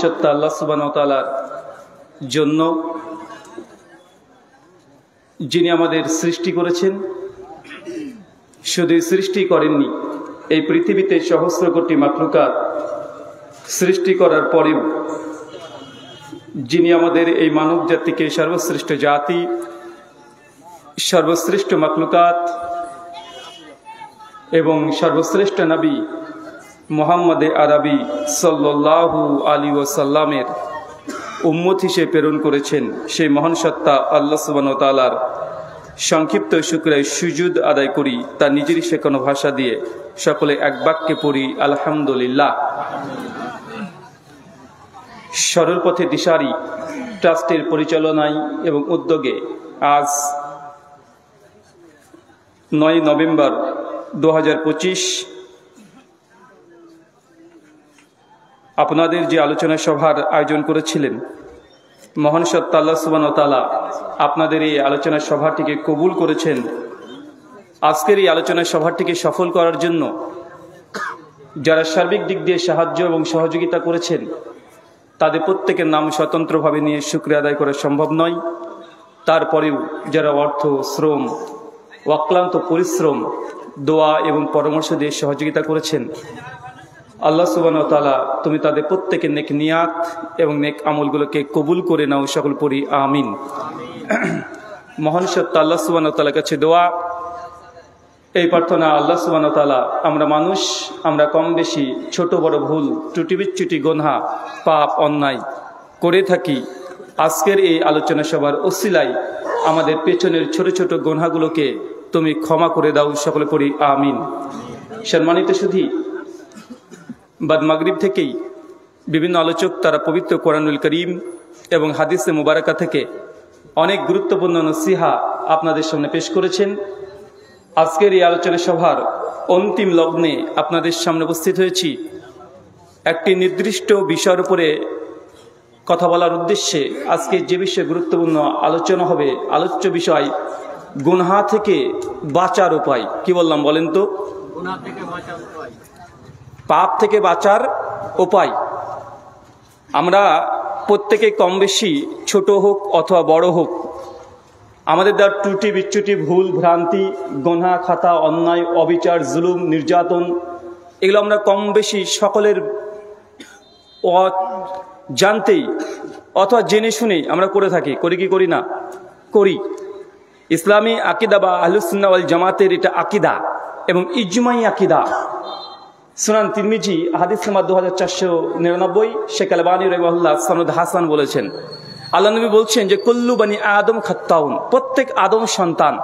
সত্তা আল্লাহ সুবহানাহু ওয়া তাআলার জন্য, যিনি আমাদের সৃষ্টি করেছেন। শুধু সৃষ্টি করেননি, এই পৃথিবীতে সহস্র কোটি মাখলুকাত সৃষ্টি করার পরেও যিনি আমাদের এই মানব জাতিকে সর্বশ্রেষ্ঠ জাতি, সর্বশ্রেষ্ঠ মাখলুকাত এবং সর্বশ্রেষ্ঠ নবী মুহাম্মদে আরবি সাল্লাল্লাহু আলাইহি ওয়াসাল্লামের উম্মত হিসেবে প্রেরণ করেছেন, সেই মহান সত্তা আল্লাহ সুবহানাহু ওয়া তাআলার সংক্ষিপ্ত শুকরিয়া সুজুদ আদায় করি। তার নিজেরই শেখানো ভাষা দিয়ে সকলে এক বাক্যে পড়ি আলহামদুলিল্লাহ। সরল পথে দিশারি ট্রাস্টের পরিচালনায় এবং উদ্যোগে আজ 9 নভেম্বর 2025 আপনাদের যে আলোচনা সভার আয়োজন করেছিলেন, মহান সত্তা আল্লাহ সুবহানাহু ওয়া তাআলা আপনাদের এই আলোচনা সভাটিকে কবুল করেছেন। আজকের এই আলোচনা সভাটিকে সফল করার জন্য যারা সার্বিক দিক দিয়ে সাহায্য এবং সহযোগিতা করেছেন, তাদের প্রত্যেকের নাম স্বতন্ত্রভাবে নিয়ে শুকরিয়া আদায় করা সম্ভব নয়। তারপরেও যারা অর্থ, শ্রম, অক্লান্ত পরিশ্রম, দোয়া এবং পরামর্শ দিয়ে সহযোগিতা করেছেন, আল্লাহ সুবহানাহু ওয়া তাআলা তুমি তাদের প্রত্যেকের নেক নিয়াত এবং নেক আমলগুলোকে কবুল করে নাও, সকল পড়ি আমিন। মহান সত্তা আল্লাহ সুবহানাহু ওয়া তাআলার কাছে দোয়া, এই প্রার্থনা, আল্লাহ সুবহানাহু ওয়া তাআলা আমরা মানুষ, আমরা কম বেশি ছোট বড় ভুল, ত্রুটি বিচ্যুতি, গুনাহ, পাপ, অন্যায় করে থাকি। আজকের এই আলোচনা সভার ওসিলায় আমাদের পেছনের ছোট ছোট গুনাহগুলোকে তুমি ক্ষমা করে দাও, সকলে পড়ি আমিন। সম্মানিত সুধী, বাদ মাগরিব থেকেই বিভিন্ন আলোচক তারা পবিত্র কোরআনুল করিম এবং হাদিসে মুবারাকা থেকে অনেক গুরুত্বপূর্ণ নসিহা আপনাদের সামনে পেশ করেছেন। আজকের এই আলোচনা সভার অন্তিম লগ্নে আপনাদের সামনে উপস্থিত হয়েছি একটি নির্দিষ্ট বিষয়ের উপরে কথা বলার উদ্দেশ্যে। আজকে যে বিষয়ে গুরুত্বপূর্ণ আলোচনা হবে, আলোচ্য বিষয় গুনাহ থেকে বাঁচার উপায়। কি বললাম বলেন তো? গুনাহ থেকে বাঁচার উপায়, পাপ থেকে বাঁচার উপায়। আমরা প্রত্যেকে কম বেশি, ছোট হোক অথবা বড় হোক, আমাদের দ্বারা ত্রুটি বিচ্যুতি, ভুল ভ্রান্তি, গুনাহ, খাতা, অন্যায়, অবিচার, জুলুম, নির্যাতন, এগুলো আমরা কম বেশি সকলের জানতেই অথবা জেনে শুনেই আমরা করে থাকি। করি কি করি না? করি। ইসলামী আকিদা বা আহলুস সুন্নাহ ওয়াল জামাতের এটা আকিদা এবং ইজমাই আকিদা। সুনান তিরমিজি হাদিস নাম্বার 2499, শেখ আলবানী রাহিমাহুল্লাহ সনদ হাসান বলেছেন, আল্লাহ নবী বলছেন যে কুল্লু বানি আদম খাত্তাউন, প্রত্যেক আদম সন্তান,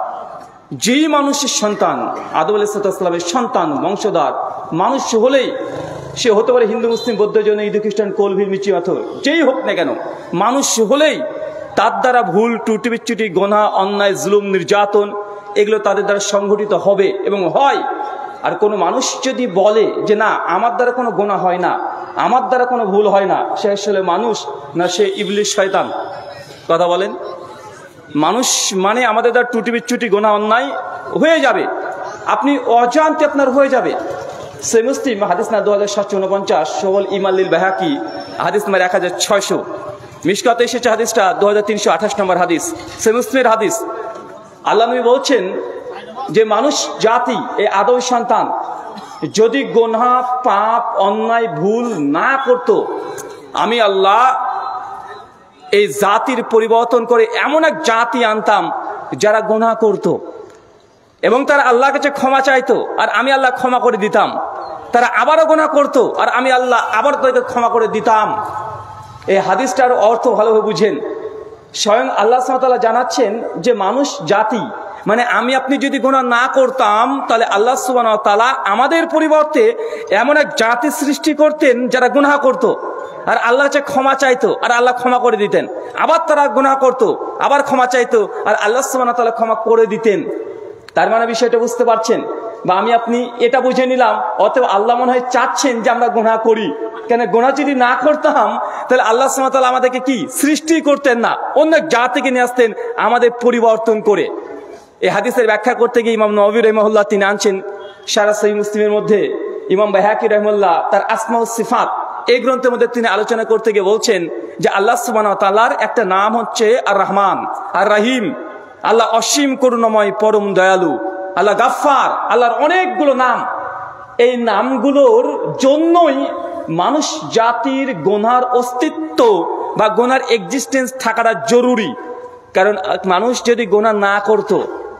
যেই মানুষের সন্তান, আদম আলাইহিস সালামের সন্তান, বংশধর মানুষ হলেই, সে হতে পারে হিন্দু, মুসলিম, বৌদ্ধ, জৈন, ইদু, খ্রিস্টান, কলভির, মিচি, পাথর, যেই হোক না কেন, মানুষ হলেই তার দ্বারা ভুল, ত্রুটি বিচ্যুতি, গুনাহ, অন্যায়, জুলুম, নির্যাতন এগুলো তাদের দ্বারা সংঘটিত হবে এবং হয়। আর কোনো মানুষ যদি বলে যে না, আমার দ্বারা কোনো গুনাহ হয় না, আমার দ্বারা কোনো ভুল হয় না, সে আসলে মানুষ না সে ইবলিস, শয়তান? কথা বলেন। মানুষ মানে আমাদের দ্বারা ত্রুটি বিচ্যুতি, গুনাহ, অন্যায় হয়ে যাবে, আপনি অজান্তে আপনার হয়ে যাবে। সে মুসলিম হাদিস না 2749, সওয়াল ইমান লিল বাইহাকি হাদিস নাম্বার 1600, মিশকাতে এসেছে হাদিসটা 2328 নম্বর হাদিস, সে মুসলিমের হাদিস। আল্লাহ নবী বলছেন যে মানুষ জাতি, এই আদম সন্তান যদি গুনাহ, পাপ, অন্যায়, ভুল না করত, আমি আল্লাহ এই জাতির পরিবর্তন করে এমন এক জাতি আনতাম যারা গুনাহ করত এবং তারা আল্লাহর কাছে ক্ষমা চাইতো, আর আমি আল্লাহ ক্ষমা করে দিতাম। তারা আবারও গুনাহ করত, আর আমি আল্লাহ আবার তাদেরকে ক্ষমা করে দিতাম। এই হাদিসটার অর্থ ভালোভাবে বুঝেন। স্বয়ং আল্লাহ সুবহানাহু ওয়া তাআলা জানাচ্ছেন যে মানুষ জাতি মানে আমি আপনি যদি গুনাহ না করতাম, তাহলে আল্লাহ সুবহানাহু ওয়া তাআলা আমাদের পরিবর্তে এমন এক জাতি সৃষ্টি করতেন যারা গুনাহ করত, আর আল্লাহ কাছে ক্ষমা চাইতো, আর আল্লাহ ক্ষমা করে দিতেন। আবার তারা গুনাহ করত, আবার ক্ষমা চাইতো, আর আল্লাহ সুবহানাহু ওয়া তাআলা ক্ষমা করে দিতেন। তার মানে বিষয়টা বুঝতে পারছেন? বা আমি আপনি এটা বুঝে নিলাম, অতএব আল্লাহ মনে হয় চাচ্ছেন যে আমরা গুনাহ করি। কেন, গুনাহ যদি না করতাম তাহলে আল্লাহ সুবহানাহু ওয়া তাআলা আমাদেরকে কি সৃষ্টি করতেন না, অন্য জাতিকে নিয়ে আসতেন আমাদের পরিবর্তন করে। এই হাদিসের ব্যাখ্যা করতে গিয়ে ইমাম নববী রাহিমাহুল্লাহ তিনি আনছেন সারা সহিহ মুসলিমের মধ্যে, ইমাম বাইহাকি রাহিমাহুল্লাহ তার আসমা ও সিফাত এই গ্রন্থের মধ্যে তিনি আলোচনা করতে গিয়ে বলছেন যে আল্লাহ সুবহানাহু ওয়া তাআলার একটা নাম হচ্ছে আর রহমান আর রহিম। আল্লাহ অসীম করুণাময়, পরম দয়ালু, আল্লাহ গাফফার, আল্লাহর অনেকগুলো নাম। এই নামগুলোর জন্যই মানুষ জাতির গুনার অস্তিত্ব বা গুনার এক্সিস্টেন্স থাকাটা জরুরি। কারণ মানুষ যদি গুনাহ না করত,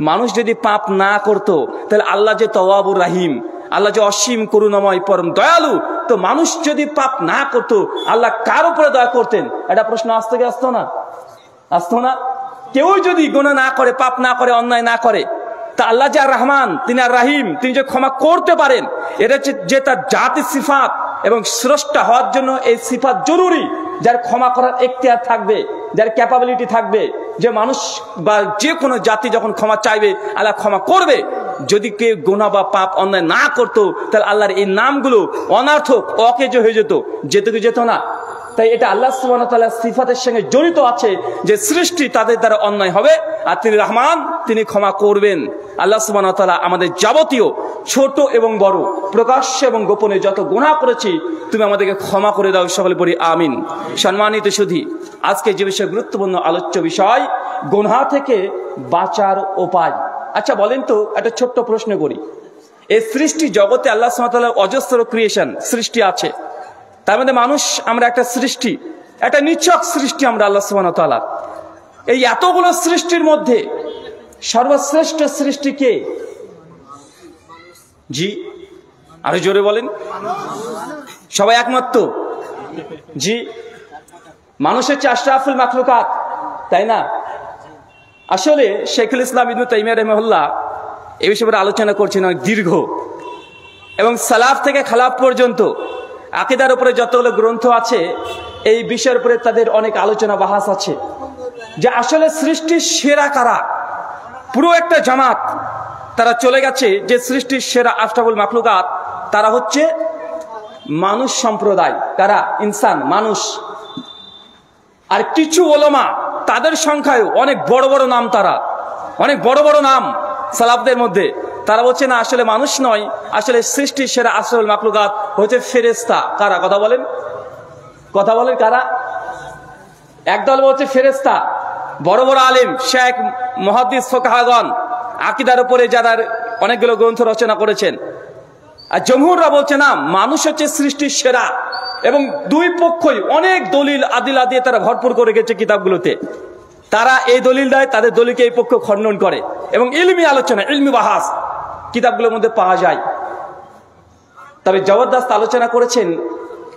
মানুষ যদি পাপ না করত, তাহলে আল্লাহ যে তওয়াবুর রাহিম, আল্লাহ যে অসীম করুণাময় পরম দয়ালু, তো মানুষ যদি পাপ না করত আল্লাহ কার উপরে দয়া করতেন? এটা প্রশ্ন আসতো কি আসতো না? আসতো না? কেউ যদি গুনাহ না করে, পাপ না করে, অন্যায় না করে, তা আল্লাহ যে আর রহমান, তিনি আর রাহিম, তিনি যে ক্ষমা করতে পারেন, এটা যে তার জাতি সিফাত এবং স্রষ্টা হওয়ার জন্য এই সিফাত জরুরি। যার ক্ষমা করার এখতিয়ার থাকবে, যার ক্যাপাবিলিটি থাকবে, যে মানুষ বা যে কোনো জাতি যখন ক্ষমা চাইবে আল্লাহ ক্ষমা করবে। যদি কেউ গুনাহ বা পাপ অন্যায় না করতো তাহলে আল্লাহর এই নামগুলো অনার্থক, অকেজো হয়ে যেত না। তাই এটা আল্লাহ সুবহানাহু ওয়া তাআলার সিফাতের সঙ্গে জড়িত আছে যে সৃষ্টি তাদের দ্বারা অন্যায় হবে, আর তিনি রহমান, তিনি ক্ষমা করবেন। আল্লাহ সুবহানাহু ওয়া তাআলা আমাদের যাবতীয় ছোট এবং বড়, প্রকাশ্য এবং গোপনে যত গুনাহ করেছি তুমি আমাদেরকে ক্ষমা করে দাও, সকলে পড়ি আমিন। সম্মানিত সুধী, আজকে যে বিষয় গুরুত্বপূর্ণ আলোচ্য বিষয় গুনাহ থেকে বাঁচার উপায়। আচ্ছা বলেন তো, একটা ছোট্ট প্রশ্ন করি। এই সৃষ্টি জগতে আল্লাহ সুবহানাহু ওয়া তাআলার অজস্র ক্রিয়েশন, সৃষ্টি আছে। তার মধ্যে মানুষ, আমরা একটা সৃষ্টি, একটা নিছক সৃষ্টি আমরা আল্লাহ সুবহানাহু ওয়া তাআলার। এই এতগুলো সৃষ্টির মধ্যে সর্বশ্রেষ্ঠ সৃষ্টি কে? জি, আরো জোরে বলেন। সবাই একমত তো? জি, মানুষ হচ্ছে আশরাফুল মাখলুকাত, তাই না? আসলে শেখুল ইসলাম ইবনে তাইমিয়া রাহিমাহুল্লাহ এই বিষয়ে আলোচনা করছেন অনেক দীর্ঘ, এবং সালাফ থেকে খালাফ পর্যন্ত আকীদার উপরে যতগুলো গ্রন্থ আছে এই বিষয়ের উপরে তাদের অনেক আলোচনা বাহাস আছে যে আসলে সৃষ্টির সেরা কারা। পুরো একটা জামাত তারা চলে গেছে যে সৃষ্টির সেরা আশরাফুল মাখলুকাত তারা হচ্ছে মানুষ সম্প্রদায়। কারা? ইনসান, মানুষ। আর কিছু উলামা, তাদের সংখ্যায় অনেক বড় বড় নাম, তারা অনেক বড় বড় নাম সালাফদের মধ্যে, তারা বলছে না, আসলে মানুষ নয়, আসলে সৃষ্টির সেরা আশরাফুল মাখলুকাত হচ্ছে ফেরেশতা। কারা? কথা বলেন, কথা বলেন, কারা? একদল বলছে ফেরেশতা, বড় বড় আলেম, শেখ, মুহাদ্দিস, ফুকাহাগণ, আকীদার উপরে যারা অনেকগুলো গ্রন্থ রচনা করেছেন। আর জমহুররা বলছে না, মানুষ হচ্ছে সৃষ্টির সেরা। এবং দুই পক্ষই অনেক দলিল আদিলা দিয়ে তারা ভরপুর করে গেছে কিতাবগুলোতে। তারা এই দলিল দেয়, তাদের দলিলকে এই পক্ষ খণ্ডন করে, এবং ইলমি আলোচনা, ইলমি বাহাস কিতাবগুলোর মধ্যে পাওয়া যায়। তবে জবরদস্ত আলোচনা করেছেন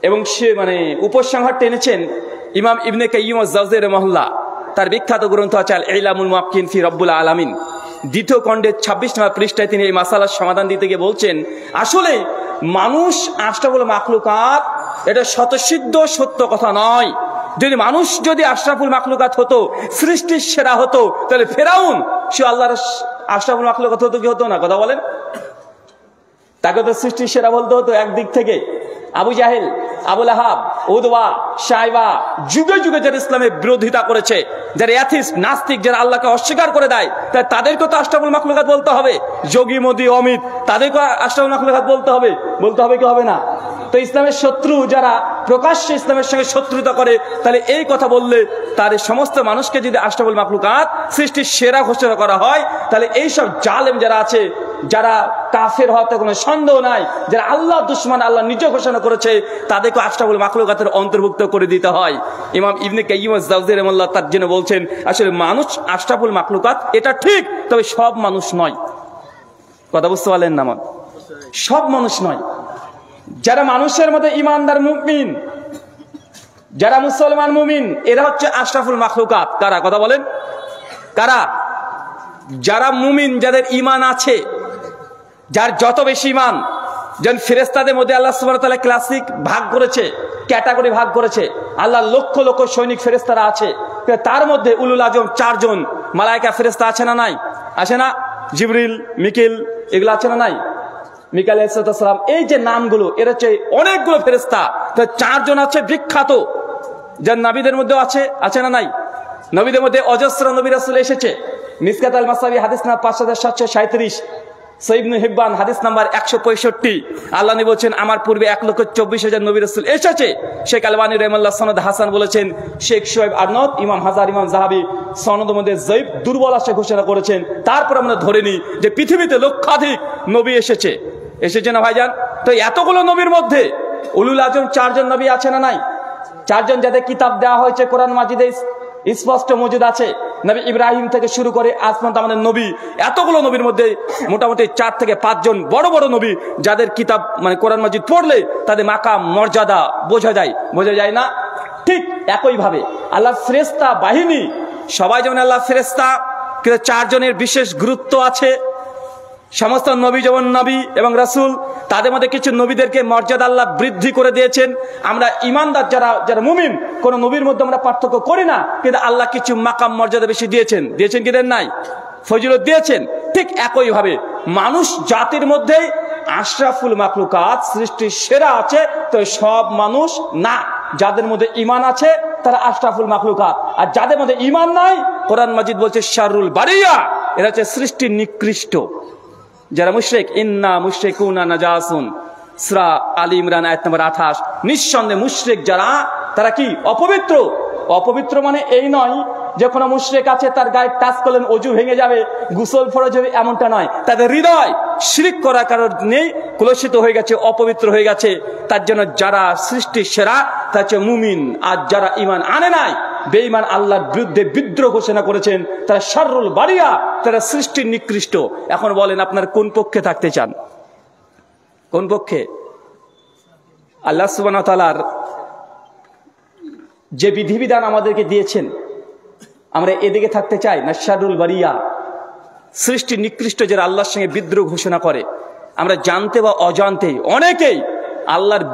এবং সে উপসংহার টেনেছেন ইমাম ইবনে কাইয়িম আজ-জাওযী রাহিমাহুল্লাহ। তার বিখ্যাত গ্রন্থ আছে আল ইলামুল মুওয়াক্কিন ফি রাব্বুল আলামিন, দ্বিতীয় খণ্ডের 26 নম্বর পৃষ্ঠায় তিনি এই মাসালার সমাধান দিতে গিয়ে বলছেন, আসলে মানুষ আশরাফুল মাখলুকাত এটা শতসিদ্ধ সত্য কথা নয়। যদি মানুষ আশরাফুল মাখলুকাত হতো, সৃষ্টির সেরা হতো, তাহলে ফেরাউন সে আল্লাহর আশরাফুল মাখলুকাত হতো কি হতো না? কথা বলেন। তাকে তো সৃষ্টির সেরা বলতে হতো একদিক থেকে। আবু জাহেল, আবু লাহাব, উদওয়া, শাইবা, যুগে যুগে যারা ইসলামের বিরোধিতা করেছে, যারা অ্যাথিস্ট, নাস্তিক, যারা আল্লাহকে অস্বীকার করে দেয়, তাই তাদেরকে তো আশরাফুল মাখলুকাত বলতে হবে। যোগী, মোদী, অমিত, তাদেরকে আশরাফুল মাখলুকাত বলতে হবে কি হবে না? তো ইসলামের শত্রু যারা প্রকাশ্যে ইসলামের সঙ্গে শত্রুতা করে, তাহলে এই কথা বললে তার সমস্ত মানুষকে যদি আশরাফুল মাখলুকাত সৃষ্টির সেরা ঘোষণা করা হয়, তাহলে এইসব জালেম যারা আছে, যারা কাফের হতে কোনো সন্দেহ নাই, যারা আল্লাহ দুশমন, আল্লাহ নিজে ঘোষণা করেছে, তাদেরকে আশরাফুল মাখলুকাতের অন্তর্ভুক্ত করে দিতে হয়। ইমাম ইবনে কাইয়িম আজ-জাওযী রাহিমাহুল্লাহ তার জন্য বলছেন, আসলে মানুষ আশরাফুল মাখলুকাত এটা ঠিক, তবে সব মানুষ নয়। কথা বুঝতে পারলেন না? সব মানুষ নয়। যারা মানুষের মধ্যে ইমানদার মুমিন, যারা মুসলমান মুমিন, এরা হচ্ছে আশরাফুল মাখলুকাত। কারা? কথা বলেন, কারা? যারা মুমিন, যাদের ইমান আছে, যার যত বেশি ইমান। যেন ফেরেশতাদের মধ্যে আল্লাহ সুবহানাহু ওয়া তাআলা ক্লাসিক ভাগ করেছে, ক্যাটাগরি ভাগ করেছে। আল্লাহ লক্ষ লক্ষ সৈনিক ফেরেশতারা আছে, তার মধ্যে উলুল আজম 4 জন মালায়েকা ফেরেশতা আছে না নাই? আছে না? জিবরিল, মিকাইল, এগুলো আছে না নাই? মিকাইল আলাইহিস সালাম, এই যে নামগুলো, এর হচ্ছে অনেকগুলো ফেরেশতা। 4 জন আছে বিখ্যাত, যার নবীদের মধ্যে আছে না নাই? নবীদের মধ্যে অজস্র নবী রাসূল এসেছে। মিসকাত আল মাসাবি হাদিস না 5737, সহিহ ইবনে হিব্বান হাদিস নাম্বার 165। আল্লাহ নবী বলেছেন আমার পূর্বে 1,24,000 নবী রাসূল এসেছে। শেখ আলবানী রাহিমাহুল্লাহ সনদ হাসান বলেছেন। শেখ শোয়েব আরনাউত, ইমাম হাজার, ইমাম যাহাবী সনদের মধ্যে যঈফ দুর্বল আসে ঘোষণা করেছেন। তারপর আমরা ধরে নিই যে পৃথিবীতে লক্ষাধিক নবী এসেছে না ভাইজান? তো এতগুলো নবীর মধ্যে উলুল আজম 4 জন নবী আছে না নাই? 4 জন যাদের কিতাব দেওয়া হয়েছে কোরআন মাজিদে স্পষ্ট মজুদ আছে। নবী ইব্রাহিম থেকে শুরু করে আজ পর্যন্ত আমাদের নবী, এতগুলো নবীর মধ্যে মোটামুটি 4 থেকে 5 জন বড় বড় নবী যাদের কিতাব মানে কোরআন মাজিদ পড়লে তাদের মাকাম মর্যাদা বোঝা যায় না? ঠিক একইভাবে আল্লাহর ফেরেশতা বাহিনী, সবাই যেমন আল্লাহর ফেরেশতা, কিন্তু 4 জনের বিশেষ গুরুত্ব আছে। সমস্ত নবী যেমন নবী এবং রাসূল, তাদের মধ্যে কিছু নবীদেরকে মর্যাদা আল্লাহ বৃদ্ধি করে দিয়েছেন। আমরা ইমানদার যারা মুমিন, কোন নবীর মধ্যে আমরা পার্থক্য করি না, কিন্তু আল্লাহ কিছু মাকাম মর্যাদা বেশি দিয়েছেন কি দেন নাই? ফজিলত দিয়েছেন। ঠিক একইভাবে মানুষ জাতির মধ্যে আশরাফুল মাখলুকাত, সৃষ্টির সেরা আছে, তো সব মানুষ না। যাদের মধ্যে ঈমান আছে তারা আশরাফুল মাখলুকাত, আর যাদের মধ্যে ঈমান নাই, কোরআন মাজিদ বলছে শাররুল বারিয়া, এরা হচ্ছে সৃষ্টির নিকৃষ্ট। যারা মুশরিক, ইন্না মুশরিকুনা নাজাসুন, সূরা আলী ইমরান আয়াত নম্বর 28। নিঃসন্দেহে মুশরিক যারা, তারা কি? অপবিত্র। অপবিত্র মানে এই নয় যে কোনো মুশরিক আছে তার গায়ে টাচ করলেন অজু ভেঙে যাবে, গোসল ফরজ হবে, এমনটা নয়। তাদের হৃদয় শিরক করার কারণে কলুষিত হয়ে গেছে, অপবিত্র হয়ে গেছে। তার জন্য যারা সৃষ্টির সেরা তা হচ্ছে মুমিন, আর যারা ঈমান আনে নাই, বেঈমান, আল্লাহর বিরুদ্ধে বিদ্রোহ ঘোষণা করেছেন, তারা শাররুল বারিয়া, তারা সৃষ্টির নিকৃষ্ট। এখন বলেন আপনার কোন পক্ষে থাকতে চান? কোন পক্ষে? আল্লাহ সুবহানাহু ওয়া তাআলার যে বিধিবিধান আমাদেরকে দিয়েছেন, আমরা এদিকে থাকতে চাই না শাররুল বারিয়া, সৃষ্টি নিকৃষ্ট যারা আল্লাহর সঙ্গে বিদ্রোহ ঘোষণা করে? আমরা জানতে বা অজান্তে অনেকেই আল্লাহর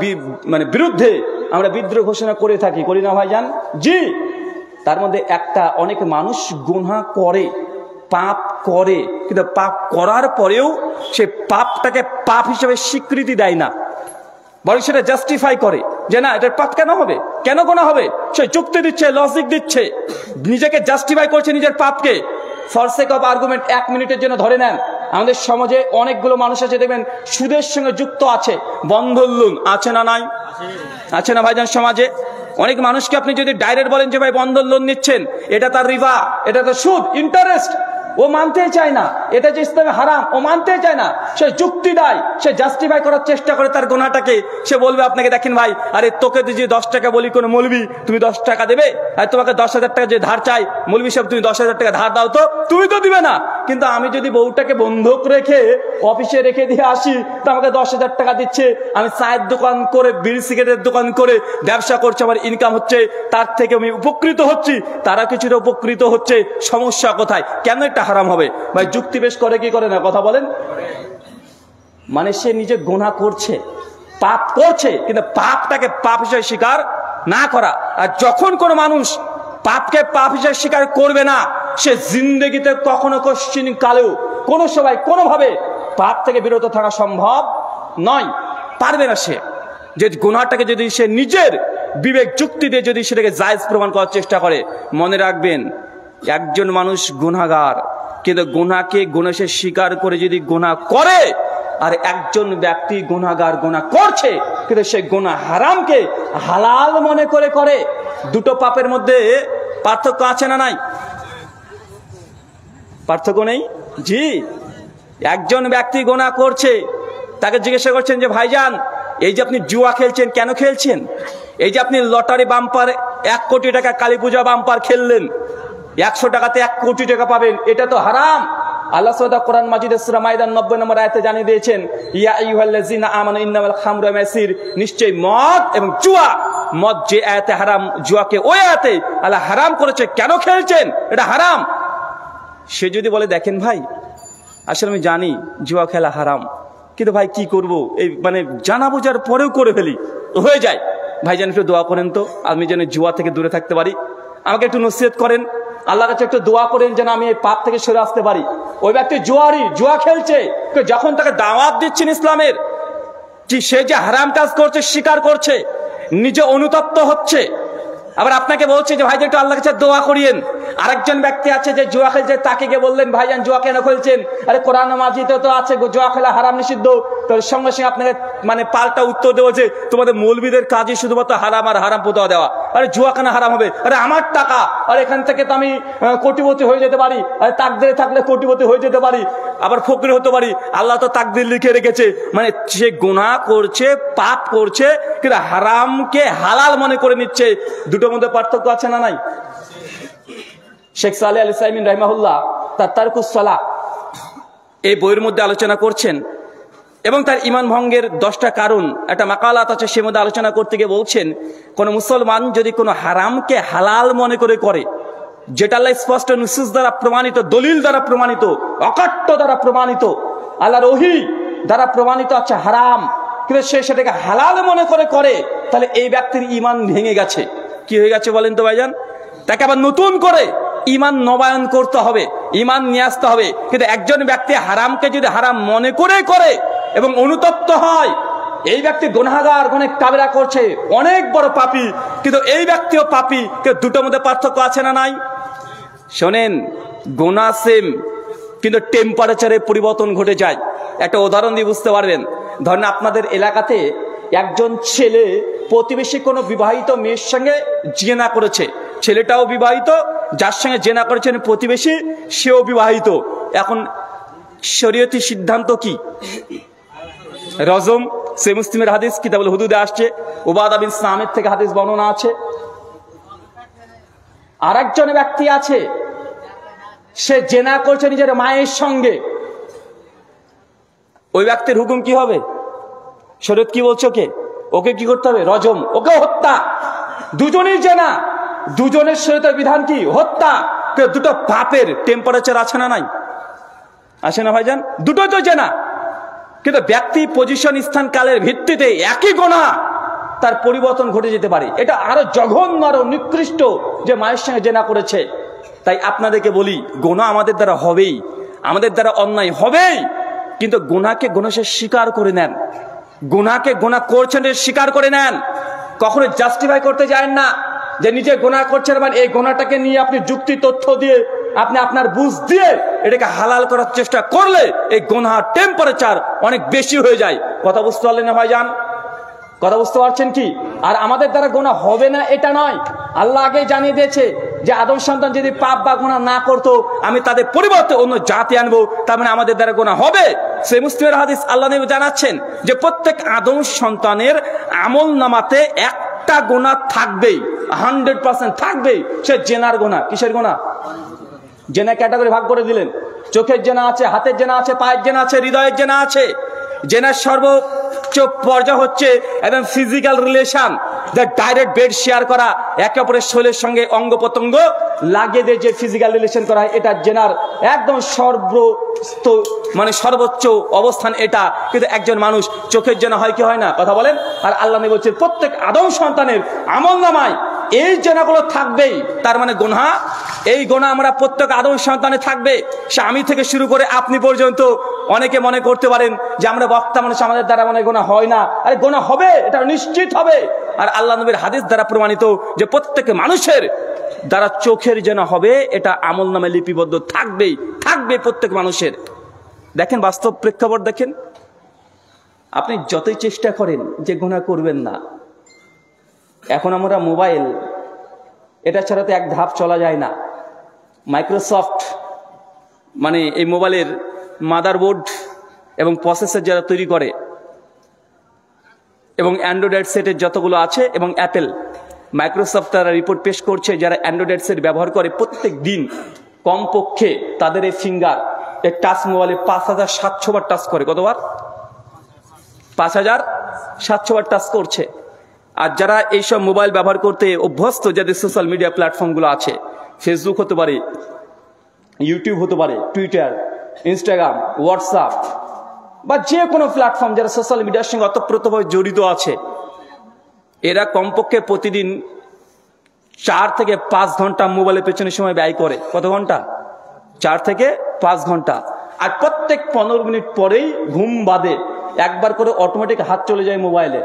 বিরুদ্ধে আমরা বিদ্রোহ ঘোষণা করে থাকি, করি না ভাইজান? জি। তার মধ্যে একটা, অনেক মানুষ গুনাহ করে, পাপ করে, কিন্তু পাপ করার পরেও সে পাপটাকে পাপ হিসেবে স্বীকৃতি দেয় না, বরং সেটা জাস্টিফাই করে যে না, এটার পাপ কেন হবে, কেন গুনাহ হবে। সে যুক্তি দিচ্ছে, লজিক দিচ্ছে, নিজেকে জাস্টিফাই করছে নিজের পাপকে। ফর সেক অফ আর্গুমেন্ট 1 মিনিটের জন্য ধরে নেন, আমাদের সমাজে অনেকগুলো মানুষ আছে দেখবেন সুদের সঙ্গে যুক্ত আছে, বন্ধন লোন আছে না নাই? আছে না ভাইজান? সমাজে অনেক মানুষকে আপনি যদি ডাইরেক্ট বলেন যে ভাই বন্ধন লোন নিচ্ছেন, এটা তার রিবা, এটা তার সুদ, ইন্টারেস্ট, ও মানতেই চায় না। এটা যে ইসলামে হারাম, ও মানতেই চায় না। সে যুক্তি দেয়, সে জাস্টিফাই করার চেষ্টা করে তার গুনাহটাকে। সে বলবে আপনাকে, দেখেন ভাই, আরে তোকে যদি 10 টাকা বলি কোনো মৌলবি, তুমি 10 টাকা দেবে? আর তোমাকে 10,000 টাকা যে ধার চাই, মৌলবি সাহেব তুমি 10,000 টাকা ধার দাও, তো তুমি তো দিবে না। কিন্তু আমি যদি বউটাকে বন্ধক রেখে অফিসে রেখে দিয়ে আসি, তো আমাকে 10,000 টাকা দিচ্ছে, আমি চায়ের দোকান করে, বিড়ি সিগারেটের দোকান করে ব্যবসা করছি, আমার ইনকাম হচ্ছে, তার থেকে আমি উপকৃত হচ্ছি, তারা কিছুটা উপকৃত হচ্ছে। সমস্যা কোথায়? কেন এটা হারাম হবে? ভাই যুক্তি বেশ করে কি করে না? কথা বলেন। মানে সে নিজে গুনাহ করছে, পাপ করছে, কিন্তু পাপটাকে পাপ হিসেবে স্বীকার না করা। আর যখন কোনো মানুষ পাপকে পাপ হিসেবে স্বীকার করবে না, সে জিন্দেগিতে কখনো কোশ্চিন কালেও কোনো সময় কোনোভাবে পাপ থেকে বিরত থাকা সম্ভব নয়, পারবে না। সে যে গুনাহটাকে যদি সে নিজের বিবেক যুক্তি দিয়ে যদি সেটাকে জায়েজ প্রমাণ করার চেষ্টা করে, মনে রাখবেন, একজন মানুষ গুনাহগার, কিন্তু গুনাহকে গুনাহ সে স্বীকার করে যদি গুনাহ করে, আর একজন ব্যক্তি গুনাহগার গুনাহ করছে কিন্তু সে গুনাহ হারামকে হালাল মনে করে, দুটো পাপের মধ্যে পার্থক্য আছে না নাই? পার্থক্য নেই? জি। একজন ব্যক্তি গুনাহ করছে, তাকে জিজ্ঞাসা করছেন যে ভাইজান, এই যে আপনি জুয়া খেলছেন, কেন খেলছেন? এই যে আপনি লটারি বাম্পার 1 কোটি টাকা কালী পূজা বাম্পার খেললেন, 100 টাকাতে 1 কোটি টাকা পাবেন, এটা তো হারাম। আল্লাহ সুবহানাহু কোরআন মাজিদের সূরা মাইদার 90 নম্বর আয়াতে জানিয়ে দিয়েছেন, ইয়া আইয়ুহাল্লাযিনা আমানু ইন্নামাল খামরু ওয়াল মাইসির, নিশ্চয়ই মদ এবং জুয়া, মদ যে আয়াতে হারাম, জুয়াকে ওই আয়াতে আল্লাহ হারাম করেছে, কেন খেলছেন, এটা হারাম। সে যদি বলে দেখেন ভাই, আসলে আমি জানি জুয়া খেলা হারাম, কিন্তু ভাই কি করব, এই জানা বোঝার পরেও করে ফেলি, হয়ে যায়। ভাইজান একটু দোয়া করেন তো, আমি যেন জুয়া থেকে দূরে থাকতে পারি, আমাকে একটু নসিহত করেন, আল্লাহর কাছে একটু দোয়া করেন যেন আমি এই পাপ থেকে সরে আসতে পারি। ওই ব্যক্তি জুয়া খেলছে, যখন তাকে দাওয়াত দিচ্ছেন ইসলামের, যে সে যে হারাম কাজ করছে স্বীকার করছে, নিজে অনুতপ্ত হচ্ছে, আবার আপনাকে বলছে যে ভাইজান একটু আল্লাহর কাছে দোয়া করিয়েন। আরেকজন ব্যক্তি আছে যে জুয়া খেলছে, তাকে গিয়ে বললেন ভাইজান জুয়া কেন খেলছেন? আরে কোরআন মাজিদে তো আছে জুয়া খেলা হারাম নিষিদ্ধ। তো সঙ্গে সঙ্গে আপনাকে মানে পাল্টা উত্তর দেওয়া যে তোমাদের মৌলবীদের কাজই শুধুমাত্র হারাম আর হারাম ফতোয়া দেওয়া। আরে জুয়া কেন হারাম হবে? আরে আমার টাকা, আর এখান থেকে তো আমি কোটিপতি হয়ে যেতে পারি, আরে তাকদীরে থাকলে কোটিপতি হয়ে যেতে পারি, আবার ফকির হতে পারি। আল্লাহ তো তাকদীর লিখে রেখেছে। মানে সে গুনাহ করছে, পাপ করছে, কিন্তু হারামকে হালাল মনে করে নিচ্ছে। দুটোর মধ্যে পার্থক্য আছে না নাই? শেখ সালেহ আল উসাইমিন রাহিমাহুল্লাহ তার তারকুস সালাহ এই বইয়ের মধ্যে আলোচনা করছেন এবং তার ঈমান ভঙ্গের 10টা কারণ একটা মাকালাত আছে, সে মধ্যে আলোচনা করতে গিয়ে বলছেন, কোন মুসলমান যদি কোনো হারামকে হালাল মনে করে, যেটা আল্লাহ স্পষ্ট নুসুস দ্বারা প্রমাণিত, দলিল দ্বারা প্রমাণিত, অকাট্য দ্বারা প্রমাণিত, আল্লাহর ওহী দ্বারা প্রমাণিত আছে হারাম, কিন্তু সে সেটাকে হালাল মনে করে, তাহলে এই ব্যক্তির ঈমান ভেঙে গেছে। কি হয়ে গেছে বলেন তো ভাইজান? তাকে আবার নতুন করে ঈমান নবায়ন করতে হবে, ঈমান নিয়ে আসতে হবে। কিন্তু একজন ব্যক্তি হারামকে যদি হারাম মনে করে এবং অনুতপ্ত হয়, এই ব্যক্তি গুনাহগার, অনেক কাবেরা করছে, অনেক বড় পাপী, কিন্তু এই ব্যক্তিও পাপী। কিন্তু দুটোর মধ্যে পার্থক্য আছে না নাই? শোনেন, গুনাহ সেম, কিন্তু টেম্পারেচারে পরিবর্তন ঘটে যায়। একটা উদাহরণ দিয়ে বুঝতে পারবেন। ধরেন আপনাদের এলাকাতে একজন ছেলে প্রতিবেশী কোনো বিবাহিত মেয়ের সঙ্গে জিনা করেছে, ছেলেটাও বিবাহিত, যার সঙ্গে জেনা করেছেন প্রতিবেশী সেও বিবাহিত। এখন শরীয়তি সিদ্ধান্ত কি? রজম। সে মুসলিমের হাদিস কিতাবুল হুদুদে আসছে, উবাদা বিন সামিত থেকে হাদিস বর্ণনা আছে। আরেকজন ব্যক্তি আছে, সে জেনা করছে নিজের মায়ের সঙ্গে, ওই ব্যক্তির হুকুম কি হবে? শরীয়ত কি বলছে? ওকে কি করতে হবে? রজম, ওকে হত্যা। দুজনের জেনা, দুজনের শরীয়তের বিধান কি? হত্যা। দুটো পাপের টেম্পারেচার আছে না নাই? আসে না ভাইজান? দুটোই তো জেনা, কিন্তু ব্যক্তি, পজিশন, স্থান, কালের ভিত্তিতে একই গুনাহ তার পরিবর্তন ঘটে যেতে পারে। এটা আরো জঘন্য, আরো নিকৃষ্ট যে মায়ের সঙ্গে জেনা করেছে। তাই আপনাদেরকে বলি, গুনাহ আমাদের দ্বারা হবেই, আমাদের দ্বারা অন্যায় হবেই, কিন্তু গুনাহকে গুনাহ স্বীকার করে নেন। গুনাহকে গুনাহ করছেন স্বীকার করে নেন। কখনো জাস্টিফাই করতে যায়েন না যে নিজে গুনাহ করছেন, মানে এই গুনাহটাকে নিয়ে আপনি যুক্তি তথ্য দিয়ে, আপনি আপনার বুঝ দিয়ে এটাকে হালাল করার চেষ্টা করলে এই গুনাহ টেম্পারেচার অনেক বেশি হয়ে যায়। কথা বুঝতে পারলেন না ভাইজান? কথা বুঝতে পারছেন কি? আর আমাদের দ্বারা গুনাহ হবে না এটা নয়, আল্লাহ আগে জানিয়ে দিয়েছে যে আদম সন্তান যদি পাপ বা গুনাহ না করতো, আমি তাদের পরিবর্তে অন্য জাতি আনবো, তার মানে আমাদের দ্বারা গুনাহ হবে। সেই মুসলিমের হাদিস আল্লাহ নবী জানাচ্ছেন যে প্রত্যেক আদম সন্তানের আমল নামাতে একটা গুনাহ থাকবেই, 100% থাকবেই। সে জেনার গুনাহ। কিসের গুনাহ? জেনা ক্যাটাগরি ভাগ করে দিলেন। চোখের জেনা আছে, হাতের জেনা আছে, পায়ের জেনা আছে, হৃদয়ের জেনা আছে। জেনার সর্বোচ্চ পর্যায় হচ্ছে একদম ফিজিক্যাল রিলেশন, যা ডাইরেক্ট বেড শেয়ার করা, একে অপরের শরীরের সঙ্গে অঙ্গ প্রত্যঙ্গ লাগিয়ে দিয়ে যে ফিজিক্যাল রিলেশন করা হয়, এটা জেনার একদম সর্বোচ্চ অবস্থান এটা। কিন্তু একজন মানুষ চোখের জেনা হয় কি হয় না? কথা বলেন। আর আল্লাহ নবী বলছেন প্রত্যেক আদম সন্তানের আমলনামায় এই জেনাগুলো থাকবেই। তার মানে গুনাহ, এই গুনাহ আমরা প্রত্যেক আদম সন্তানে থাকবে। সে আমি থেকে শুরু করে আপনি পর্যন্ত। অনেকে মনে করতে পারেন যে আমরা বক্তা মানুষ, আমাদের দ্বারা মনে গুনাহ হয় না। আরে গুনাহ হবে, এটা নিশ্চিত হবে। আর আল্লাহ নবীর হাদিস দ্বারা প্রমাণিত যে প্রত্যেক মানুষের দ্বারা চোখের জেনা হবে, এটা আমল নামে লিপিবদ্ধ থাকবেই, থাকবে প্রত্যেক মানুষের। দেখেন বাস্তব প্রেক্ষাপট দেখেন। আপনি যতই চেষ্টা করেন যে গুনাহ করবেন না, এখন আমরা মোবাইল, এটা ছাড়া তো এক ধাপ চলা যায় না। মাইক্রোসফট মানে এই মোবাইলের মাদারবোর্ড এবং প্রসেসর যারা তৈরি করে, এবং অ্যান্ড্রয়েড সেটের যতগুলো আছে, এবং অ্যাপেল, মাইক্রোসফট তারা রিপোর্ট পেশ করছে যারা অ্যান্ড্রয়েড সেট ব্যবহার করে প্রত্যেক দিন কমপক্ষে তাদের এই ফিঙ্গার, এই টাচ মোবাইলে 5700 বার টাচ করে। কতবার? 5700 বার টাচ করছে। আর যারা এইসব মোবাইল ব্যবহার করতে অভ্যস্ত, যাদের সোশ্যাল মিডিয়া প্ল্যাটফর্মগুলো আছে, ফেসবুক হতে পারে, ইউটিউব হতে পারে, টুইটার, ইনস্টাগ্রাম, হোয়াটসঅ্যাপ বা যে কোনো প্ল্যাটফর্ম যারা সোশ্যাল মিডিয়ার সঙ্গে অতপ্রতভাবে জড়িত আছে, এরা কমপক্ষে প্রতিদিন 4 থেকে 5 ঘন্টা মোবাইলের পেছনে সময় ব্যয় করে। কত ঘন্টা? 4 থেকে 5 ঘন্টা। আর প্রত্যেক 15 মিনিট পরেই ঘুম বাদে একবার করে অটোমেটিক হাত চলে যায় মোবাইলে।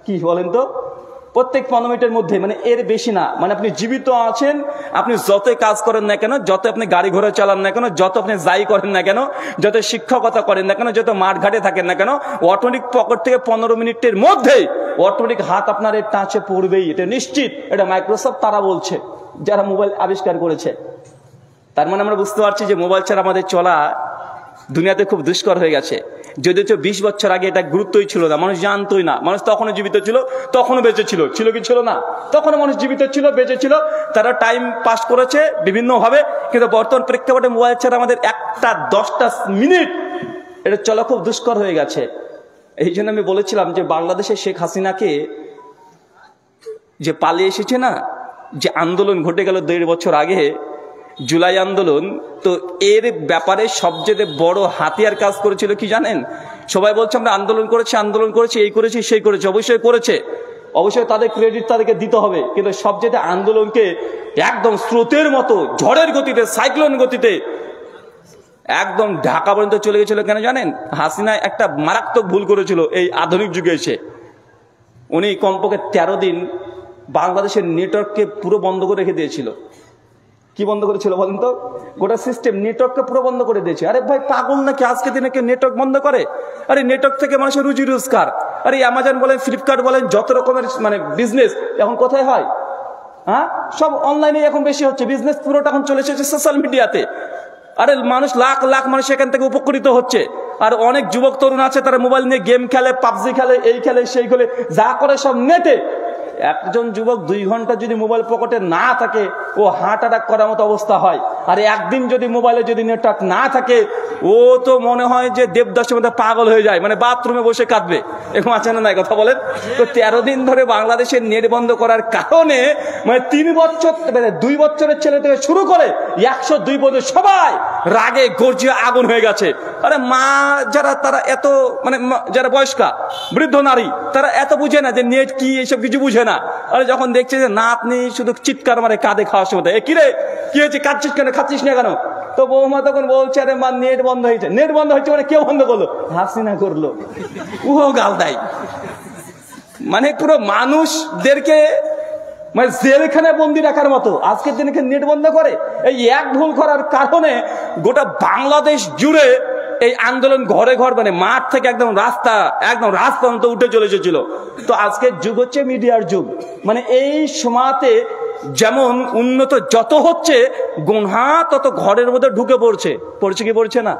কি বলেন তো? প্রত্যেক 15 মিনিটের মধ্যে, মানে এর বেশি না। মানে আপনি জীবিত আছেন, আপনি যতই কাজ করেন না কেন, যত আপনি গাড়ি ঘোড়া চালান না কেন, যত আপনি যাই করেন না কেন, যত শিক্ষকতা করেন না কেন, যত মাঠ ঘাটে থাকেন না কেন, অটোমেটিক পকেট থেকে 15 মিনিটের মধ্যেই অটোমেটিক হাত আপনার এর টাচে পড়বেই, এটা নিশ্চিত। এটা মাইক্রোসফট তারা বলছে, যারা মোবাইল আবিষ্কার করেছে। তার মানে আমরা বুঝতে পারছি যে মোবাইল ছাড়া আমাদের চলা দুনিয়াতে খুব দুষ্কর হয়ে গেছে। যদিও 20 বছর আগে এটা গুরুত্বই ছিল না, মানুষ জানতোই না। মানুষ তখনও জীবিত ছিল, তখনও বেঁচে ছিল। ছিল কি ছিল না? তখনও মানুষ জীবিত ছিল, বেঁচে ছিল, তারা টাইম পাস করেছে বিভিন্নভাবে। কিন্তু বর্তমান প্রেক্ষাপটে মোবাইল ছাড়া আমাদের 1-10 মিনিট এটা চলা খুব দুষ্কর হয়ে গেছে। এই জন্য আমি বলেছিলাম যে বাংলাদেশে শেখ হাসিনাকে যে পালিয়ে এসেছে না, যে আন্দোলন ঘটে গেল 1.5 বছর আগে, জুলাই আন্দোলন, তো এর ব্যাপারে সবচেয়ে বড় হাতিয়ার কাজ করেছিল কি জানেন? সবাই বলছে আমরা আন্দোলন করেছি, এই করেছি, সেই করেছি। অবশ্যই করেছে, অবশ্যই তাদের ক্রেডিট তাদেরকে দিতে হবে। কিন্তু সবচেয়ে আন্দোলনকে একদম স্রোতের মতো, ঝড়ের গতিতে, সাইক্লোন গতিতে একদম ঢাকা পর্যন্ত চলে গেছিল। কেন জানেন? হাসিনা একটা মারাত্মক ভুল করেছিল এই আধুনিক যুগে এসে। উনি কমপক্ষে 13 দিন বাংলাদেশের নেটওয়ার্ককে পুরো বন্ধ করে রেখে দিয়েছিল। কি বন্ধ করেছিল বলেন তো? গোটা সিস্টেম, নেটওয়ার্ককে পুরো বন্ধ করে দিয়েছে। আরে ভাই পাগল নাকি? আজকে দিনে কেউ নেটওয়ার্ক বন্ধ করে? আরে নেটওয়ার্ক থেকে মানুষের রুজি রোজগার। আরে অ্যামাজন বলেন, ফ্লিপকার্ট বলেন, যত রকমের মানে বিজনেস এখন কোথায় হয়? হ্যাঁ, সব অনলাইনে এখন বেশি হচ্ছে। বিজনেস পুরোটা এখন চলে এসেছে সোশ্যাল মিডিয়াতে। আরে মানুষ লাখ লাখ মানুষ এখান থেকে উপকৃত হচ্ছে। আর অনেক যুবক তরুণ আছে, তারা মোবাইল নিয়ে গেম খেলে, পাবজি খেলে, এই খেলে, সেই খেলে, যা করে সব নেটে। একজন যুবক 2 ঘন্টা যদি মোবাইল পকেটে না থাকে, ও হার্ট অ্যাটাক করার মতো অবস্থা হয়। আর একদিন যদি মোবাইলে যদি নেটওয়ার্ক না থাকে, ও তো মনে হয় যে দেবদাসের মধ্যে পাগল হয়ে যায়, মানে বাথরুমে বসে কাঁদবে। এরকম আছে না? নাই কথা বলেন তো। 13 দিন ধরে বাংলাদেশের নেট বন্ধ করার কারণে মানে 3 বছর, 2 বছরের ছেলে থেকে শুরু করে 102 পর্যন্ত সবাই রাগে গর্জিয়ে আগুন হয়ে গেছে। আরে মা যারা, তারা এত মানে যারা বয়স্কা বৃদ্ধ নারী, তারা এত বুঝে না যে নেট কি, এইসব কিছু বুঝে না। আরে যখন দেখছে যে নাতনি শুধু চিৎকার মারে কাঁদে খাওয়ার সময়, এ কিরে কি হয়েছে, কাঁদছিস কেন, খাচ্ছিস না কেন? তো বৌমা তখন বলছে, আরে মা নেট বন্ধ হয়েছে। নেট বন্ধ হয়েছে মানে কেউ বন্ধ করলো? হাসিনা করলো। ও গাল দেয়। মানে পুরো মানুষদেরকে মানে জেলখানে বন্দি রাখার মতো আজকের দিনে নেট বন্ধ করে। এই এক ভুল করার কারণে গোটা বাংলাদেশ জুড়ে এই আন্দোলন ঘরে ঘর, মানে মাঠ থেকে একদম রাস্তা পর্যন্ত উঠে চলে এসেছিল। তো আজকের যুগ হচ্ছে মিডিয়ার যুগ। মানে এই সময়তে যেমন উন্নত যত হচ্ছে, গুনহা তত ঘরের মধ্যে ঢুকে পড়ছে কি পড়ছে না?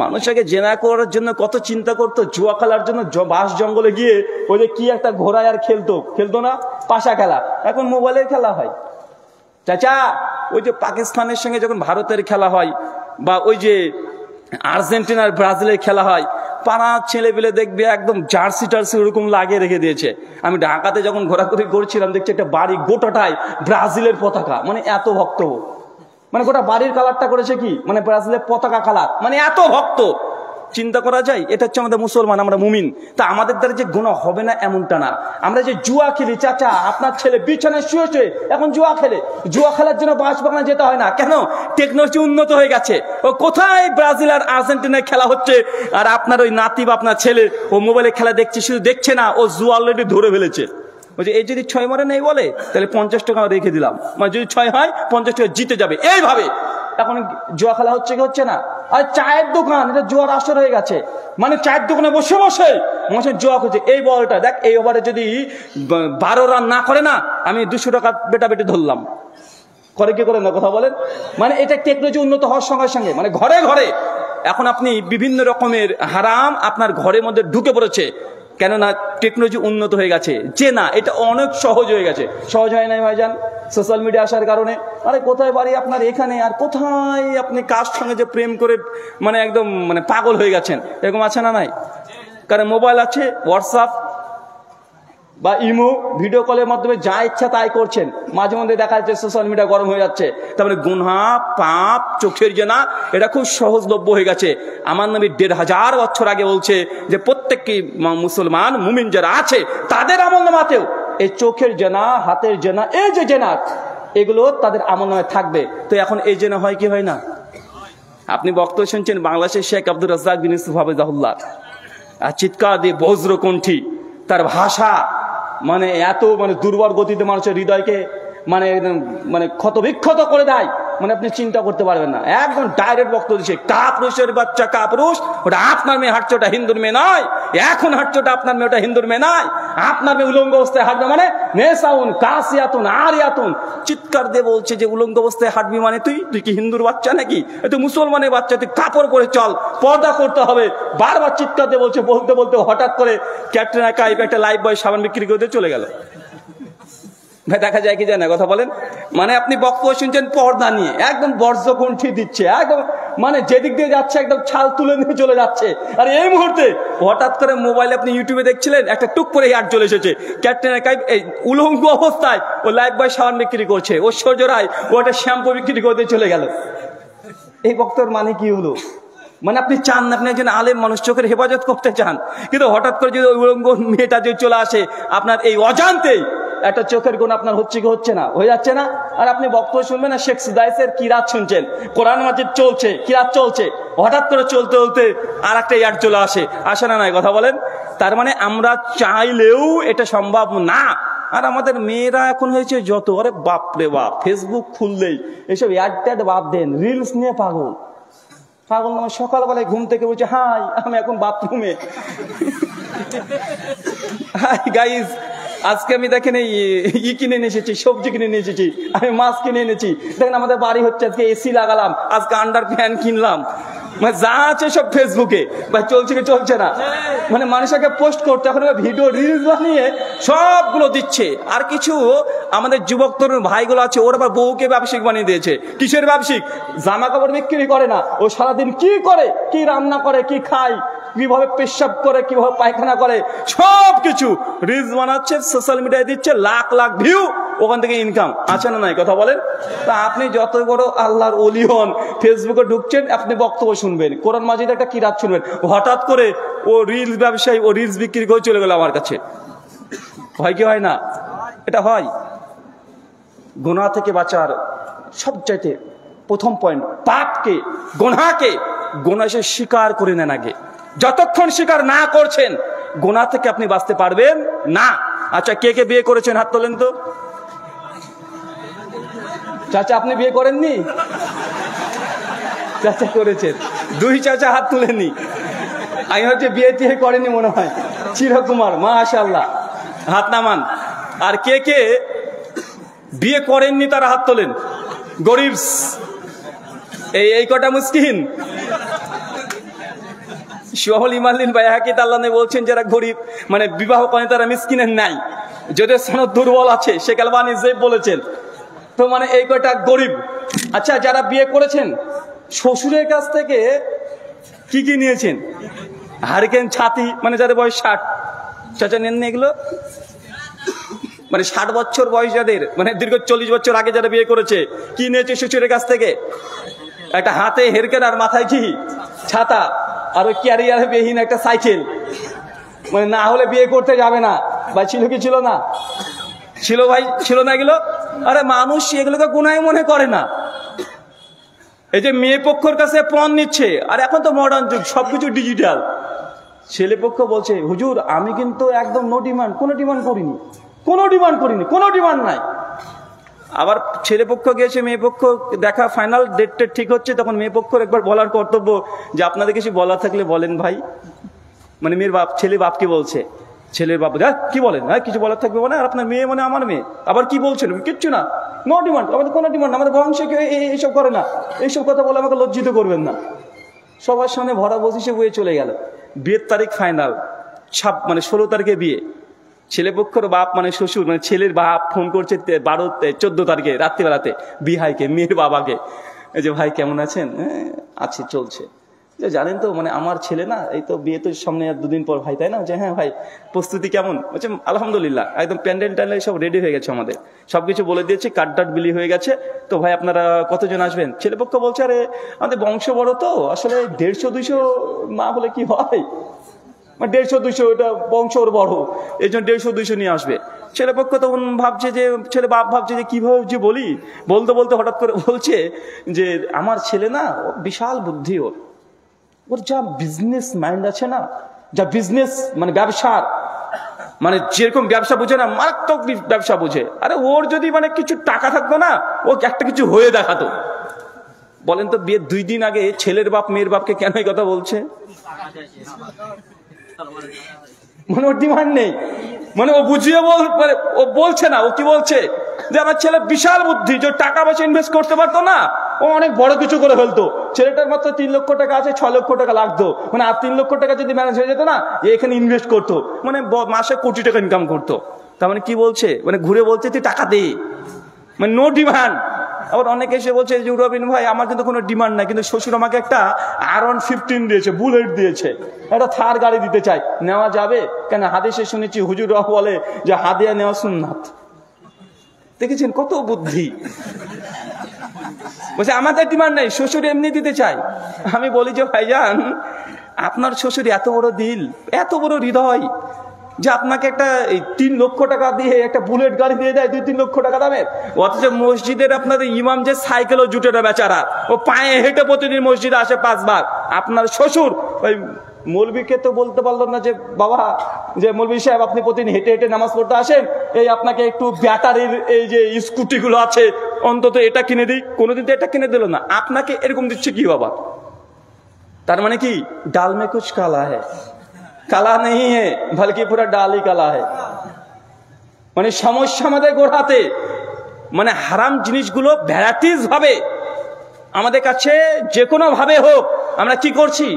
মানুষ আগে জেনা করার জন্য কত চিন্তা করতো, জুয়া খেলার জন্য বাস জঙ্গলে গিয়ে ওই যে কি একটা ঘোড়ায় আর খেলতো না, পাশা খেলা। এখন মোবাইলের খেলা হয়। চাচা, ওই যে পাকিস্তানের সঙ্গে যখন ভারতের খেলা হয়, বা ওই যে আর্জেন্টিনার ব্রাজিলের খেলা হয়, পাড়ার ছেলে পেলে দেখবে একদম জার্সি টার্সি ওরকম লাগিয়ে রেখে দিয়েছে। আমি ঢাকাতে যখন ঘোরাঘুরি করছিলাম, দেখছি একটা বাড়ি গোটাটাই ব্রাজিলের পতাকা, মানে এত ভক্ত। মানে গোটা বাড়ির কালারটা করেছে কি, মানে ব্রাজিলের পতাকা কালার, মানে এত ভক্ত। চিন্তা করা যায়? এটা হচ্ছে আমাদের মুসলমান, আমরা মুমিন। তা আমাদের দ্বারা যে গুনাহ হবে না এমনটা না। আমরা যে জুয়া খেলি, চাচা আপনার ছেলে বিছানায় শুয়েছে এখন জুয়া খেলে, জুয়া খেলার জন্য বাঁশবাগানে যেতে হয় না। কেন? টেকনোলজি উন্নত হয়ে গেছে। ও কোথায় ব্রাজিল আর আর্জেন্টিনায় খেলা হচ্ছে, আর আপনার ওই নাতি বা আপনার ছেলে ও মোবাইলে খেলা দেখছে। শুধু দেখছে না, ও জুয়া অলরেডি ধরে ফেলেছে। বলছে এই যদি 6 মারে নেই বলে, তাহলে 50 টাকা রেখে দিলাম, মানে যদি 6 হয় 50 টাকা জিতে যাবে। এইভাবে এখন জুয়া খেলা হচ্ছে কি হচ্ছে না? আর চায়ের দোকান, এটা জুয়ার আসর হয়ে গেছে। মানে চায়ের দোকানে বসে বসে মানুষের জুয়া করছে। এই বলটা দেখ, এই ওভারে যদি 12 রান না করে না, আমি 200 টাকা বেটাবেটি ধরলাম। করে কি করে না, কথা বলেন? মানে এটা টেকনোলজি উন্নত হওয়ার সঙ্গে সঙ্গে মানে ঘরে ঘরে এখন আপনি বিভিন্ন রকমের হারাম আপনার ঘরের মধ্যে ঢুকে পড়েছে। কেননা টেকনোলজি উন্নত হয়ে গেছে, যে না এটা অনেক সহজ হয়ে গেছে। সহজ হয় নাই ভাইজান সোশ্যাল মিডিয়া আসার কারণে? আরে কোথায় বাড়ি আপনার এখানে, আর কোথায় আপনি কার সঙ্গে যে প্রেম করে মানে একদম মানে পাগল হয়ে গেছেন, এরকম আছে না নাই? কারণ মোবাইল আছে, হোয়াটসঅ্যাপ বা ইমো, ভিডিও কলের মাধ্যমে যা ইচ্ছা তাই করছেন। মাঝে মধ্যে দেখা যাচ্ছে সোশ্যাল মিডিয়া গরম হয়ে যাচ্ছে। তার মানে গুনহা, পাপ, চোখের জেনা এটা খুব সহজলভ্য হয়ে গেছে। আমার নবী 1500 বছর আগে বলছে যে প্রত্যেকটি মুসলমান মুমিন যারা আছে তাদের আমলনামাতেও এই চোখের জেনা, হাতের জেনা, এই যে জেনা, এগুলো তাদের আমলনামায় থাকবে। তো এখন এই জেনা হয় কি হয় না? আপনি বক্তব্য শুনছেন বাংলাদেশের শেখ আব্দুর রাজ্জাক বিন ইউসুফ হাফিজাহুল্লাহ, আর চিৎকার দিয়ে বজ্রকণ্ঠী তার ভাষা, মানে এত মানে দুর্বল গতিতে মানুষের হৃদয়কে মানে মানে ক্ষতবিক্ষত করে দেয়, মানে আপনি চিন্তা করতে পারবেন না। একদম ডাইরেক্ট বক্তব্য দিচ্ছে, কাপুরুষের বাচ্চা কাপুরুষ, ওটা আপনার মেয়ে হাঁটছে, ওটা হিন্দুর মেয়ে নয়। এখন হাঁটছে ওটা আপনার মেয়ে, ওটা হিন্দুর মেয়ে নয়। আপনার মেয়ে উলঙ্গ অবস্থায় হাঁটবে মানে নেশাউন কাসিয়াতুন আরিয়াতুন, চিৎকার দিয়ে বলছে যে উলঙ্গ অবস্থায় হাঁটবি মানে তুই কি হিন্দুর বাচ্চা নাকি? তুই মুসলমানের বাচ্চা, তুই কাপড় পরে চল, পর্দা করতে হবে। বারবার চিৎকার দিয়ে বলছে, বলতে বলতে হঠাৎ করে ক্যাটরিনা কাইফ একটা লাইফ বয় সাবান বিক্রি করতে চলে গেল। ভাই দেখা যায় কি যায় না, কথা বলেন। মানে আপনি বক্তব্য শুনছেন পর্দা নিয়ে, একদম বর্জ্যকণ্ঠী দিচ্ছে, একদম মানে যেদিক দিয়ে যাচ্ছে একদম ছাল তুলে নিয়ে চলে যাচ্ছে। আর এই মুহূর্তে হঠাৎ করে মোবাইলে আপনি ইউটিউবে দেখছিলেন, একটা টুক করে অ্যাড চলে এসেছে, ক্যাটরিনা কাইফ এই উলঙ্গ অবস্থায় ও লাইফ বয় সাবান বিক্রি করছে, ঐশ্বর্য রায় ও একটা শ্যাম্পু বিক্রি করতে চলে গেল। এই বক্তব্যের মানে কি হলো? মানে আপনি চান না, আপনি একজন আলেম মানুষ, চোখের হেফাজত করতে চান, কিন্তু হঠাৎ করে যদি উলঙ্গ মেয়েটা যদি চলে আসে, আপনার এই অজান্তেই একটা চোখের গুণ আপনার হচ্ছে কি হচ্ছে না, হয়ে যাচ্ছে না? আর আপনি বক্তব্য শুনবেন না, শেখ সুদাইসের কিরাত শুনছেন, কোরআন মাজিদ চলছে, কিরাত চলছে, হঠাৎ করে চলতে চলতে আর একটা ইয়ার চলে আসে না নাই, কথা বলেন। তার মানে আমরা চাইলেও এটা সম্ভব না। আর আমাদের মেয়েরা এখন হয়েছে যত, আরে বাপরে বাপ, ফেসবুক খুললেই এসব অ্যাড ট্যাড বাদ দেন, রিলস নিয়ে পাগল নামে। সকালবেলায় ঘুম থেকে বলছে, হাই আমি এখন বাথরুমে, হাই গাইজ আজকে আমি দেখেন এই কিনে নিয়ে এসেছি, সবজি কিনে নিয়ে এসেছি, আমি মাছ কিনে এনেছি, দেখেন আমাদের বাড়ি হচ্ছে, আজকে এসি লাগালাম, আজকে আন্ডার ফ্যান কিনলাম। মানে যা আছে সব ফেসবুকে, বা চলছে কি চলছে না, মানে মানুষকে পোস্ট করতে, এখন ভিডিও রিলস বানিয়ে সবগুলো দিচ্ছে। আর কিছু আমাদের যুবক তরুণ ভাইগুলো আছে, ওর আবার বউকে ব্যবসায়িক বানিয়ে দিয়েছে। কিসের ব্যবসায়িক? জামা কাপড় বিক্রি করে না, ও সারাদিন কি করে, কি রান্না করে, কি খায়, কিভাবে পেশাব করে, কিভাবে পায়খানা করে, সবকিছু রিলস বানাচ্ছে, সোশ্যাল মিডিয়ায় দিচ্ছে, লাখ লাখ ভিউ, ওখান থেকে ইনকাম আছে না নাই, কথা বলেন। তা আপনি যত বড় আল্লাহর ওলি হন, ফেসবুকে ঢুকছেন, আপনি বক্তব্য শুনবেন, কোরআন মাজিদ একটা কিরাত শুনবেন, হঠাৎ করে ও রিলস ব্যবসায়ী, ও রিলস বিক্রি করে চলে গেল আমার কাছে। হয় কি হয় না? এটা হয়। গুনাহ থেকে বাঁচার সবচাইতে প্রথম পয়েন্ট, পাপকে, গুনাহকে, গুনাহ সে স্বীকার করে নেন আগে। যতক্ষণ স্বীকার না করছেন, গুনাহ থেকে আপনি বাঁচতে পারবেন না। আচ্ছা, কে কে বিয়ে করেছেন হাত তোলেন তো। চাচা আপনি বিয়ে করেননি? চাচা করেছেন, দুই চাচা হাত তুলেননি। আমি হচ্ছে বিয়ে টিয়ে করেনি মনে হয়, চিরকুমার, মাশাআল্লাহ, হাত নামান। আর কে কে বিয়ে করেননি তারা হাত তোলেন। গরিব, এই কটা মুসকিন। শহল ইমালিন ভাই হাকিত আল্লাহ বলছেন, যারা গরিব মানে বিবাহ করেন তারা মিসকিনের নাই, যদি সনদ দুর্বল আছে, শেখ আলবানী যে বলেছেন। তো মানে এই কয়টা গরিব। আচ্ছা, যারা বিয়ে করেছেন, শ্বশুরের কাছ থেকে কি কি নিয়েছেন? হারিকেন, ছাতি, মানে যাদের বয়স 60, চাচা নেননি এগুলো? মানে 60 বছর বয়স যাদের, মানে দীর্ঘ 40 বছর আগে যারা বিয়ে করেছে, কি নিয়েছে শ্বশুরের কাছ থেকে? একটা হাতে হেরকেন, আর মাথায় কি ছাতা, আর ওই ক্যারিয়ারে বিহীন একটা সাইকেল। মানে না হলে বিয়ে করতে যাবে না। ভাই ছিল কি ছিল না? ছিল ভাই, ছিল না এগুলো? আরে মানুষ এগুলোকে গুনাহ মনে করে না। এই যে মেয়ে পক্ষের কাছে পণ নিচ্ছে, আর এখন তো মডার্ন যুগ, সবকিছু ডিজিটাল। ছেলে পক্ষ বলছে, হুজুর আমি কিন্তু একদম নো ডিমান্ড, কোনো ডিমান্ড করিনি, কোনো ডিমান্ড নাই। আবার ছেলে পক্ষ গিয়েছে, মেয়ে পক্ষ দেখা ফাইনাল ডেট ঠিক হচ্ছে, তখন মেয়ে পক্ষের একবার বলার কর্তব্য যে আপনাদের কিছু বলা থাকলে বলেন ভাই। মানে মেয়ের বাপ, ছেলে বাপকে বলছে, ছেলের বাপ কি বলেন, হ্যাঁ কিছু বলার থাকবে মানে, আর আপনার মেয়ে মানে আমার মেয়ে, আবার কি বলছেন? কিচ্ছু না, নো ডিমান্ড, আমাদের কোনো ডিমান্ড, আমাদের বংশে কেউ এইসব করে না, এইসব কথা বলে আমাকে লজ্জিত করবেন না। সবার সামনে ভরা বসিসে বয়ে চলে গেল। বিয়ের তারিখ ফাইনাল, মানে 16 তারিখে বিয়ে। ছেলেপক্ষের বাপ মানে শ্বশুর, মানে ছেলের বাপ ফোন করছে 14 তারিখে রাত্রিবেলাতে বিহাইকে, মেয়ের বাবাকে, এই যে ভাই কেমন আছেন? আছি, চলছে। যে জানেন তো মানে আমার ছেলে না, এই তো বিয়ে তো সামনে আর 2 দিন পর ভাই, তাই না? যে হ্যাঁ ভাই, প্রস্তুতি কেমন? বলছে আলহামদুলিল্লাহ, একদম প্যান্ডেল ট্যান্ডেল সব রেডি হয়ে গেছে, আমাদের সবকিছু বলে দিয়েছে, কার্ড বিলি হয়ে গেছে। তো ভাই আপনারা কতজন আসবেন? ছেলেপক্ষ বলছে, আরে আমাদের বংশ বড় তো, আসলে 150-200 না হলে কি হয়, মানে 150-200, ওটা বংশ ওর বড়, এই জন্য 150-200 নিয়ে আসবে। ছেলেপক্ষ তখন ভাবছে যে, ছেলে বাপ ভাবছে যে কিভাবে যে বলতে বলতে হঠাৎ করে বলছে যে আমার ছেলে না বিশাল বুদ্ধি, ওর যা বিজনেস মাইন্ড আছে না, যা বিজনেস মানে ব্যবসার, মানে যেরকম ব্যবসা বুঝে না, মারাত্মক ব্যবসা বুঝে। আরে ওর যদি মানে কিছু টাকা থাকতো না, ও একটা কিছু হয়ে দেখাতো। বলেন তো, বিয়ের 2 দিন আগে ছেলের বাপ মেয়ের বাপকে কেন এই কথা বলছে? মানে ওর ডিমান্ড নেই, মানে ও বুঝিয়ে ও বলছে না। ও কি বলছে? যে আমার ছেলে বিশাল বুদ্ধি, যে টাকা পয়সা ইনভেস্ট করতে পারতো না, ও অনেক বড় কিছু করে ফেলতো। ছেলেটার মাত্র 3 লক্ষ টাকা আছে, 6 লক্ষ টাকা লাগতো, মানে আর 3 লক্ষ টাকা যদি ম্যানেজ হয়ে যেত না, এখানে ইনভেস্ট করতো, মানে মাসে কোটি টাকা ইনকাম করতো। তার মানে কি বলছে? মানে ঘুরে বলছে তুই টাকা দে, মানে নো ডিমান্ড। আবার অনেকে এসে বলছে যে রবিন ভাই, আমার কিন্তু কোনো ডিমান্ড নাই, কিন্তু শ্বশুর আমাকে একটা R115 দিয়েছে, বুলেট দিয়েছে, একটা থার গাড়ি দিতে চাই, নেওয়া যাবে? কেন হাদিসে শুনেছি হুজুররা বলে যে হাদিয়া নেওয়া সুন্নাত। দেখেছেন কত বুদ্ধি। বলছে আমাদের ডিমান্ড নাই, শ্বশুর এমনি দিতে চাই। আমি বলি যে ভাইজান, আপনার শ্বশুর এত বড় দিল, এত বড় হৃদয়, যে আপনাকে একটা 3 লক্ষ টাকা দিয়ে একটা বুলেট গাড়ি দিয়ে দেয় 2-3 লক্ষ টাকা দামের। অথচ মসজিদের আপনাদের ইমাম যে সাইকেলও জুটে না বেচারা, ও পায়ে হেঁটে প্রতিদিন মসজিদে আসে 5 বার। আপনার শ্বশুর ওই মৌলবীকে তো বলতে পারলো না যে বাবা, যে মৌলবী সাহেব আপনি প্রতিদিন হেঁটে হেঁটে নামাজ পড়তে আসেন, এই আপনাকে একটু ব্যাটারির এই যে স্কুটিগুলো আছে অন্তত এটা কিনে দিই। কোনোদিন তো এটা কিনে দিল না, আপনাকে এরকম দিচ্ছে কি বাবা? তার মানে কি, ডাল মে কুছ কালা है, কালা নেই হে বলকি পুরা ডালই কালা है। মানে সমস্যা আমাদের গোড়াতে, মানে হারাম জিনিসগুলো ভ্যারাইটিস ভাবে আমাদের কাছে যে কোনো ভাবে হোক, আমরা কি করছি?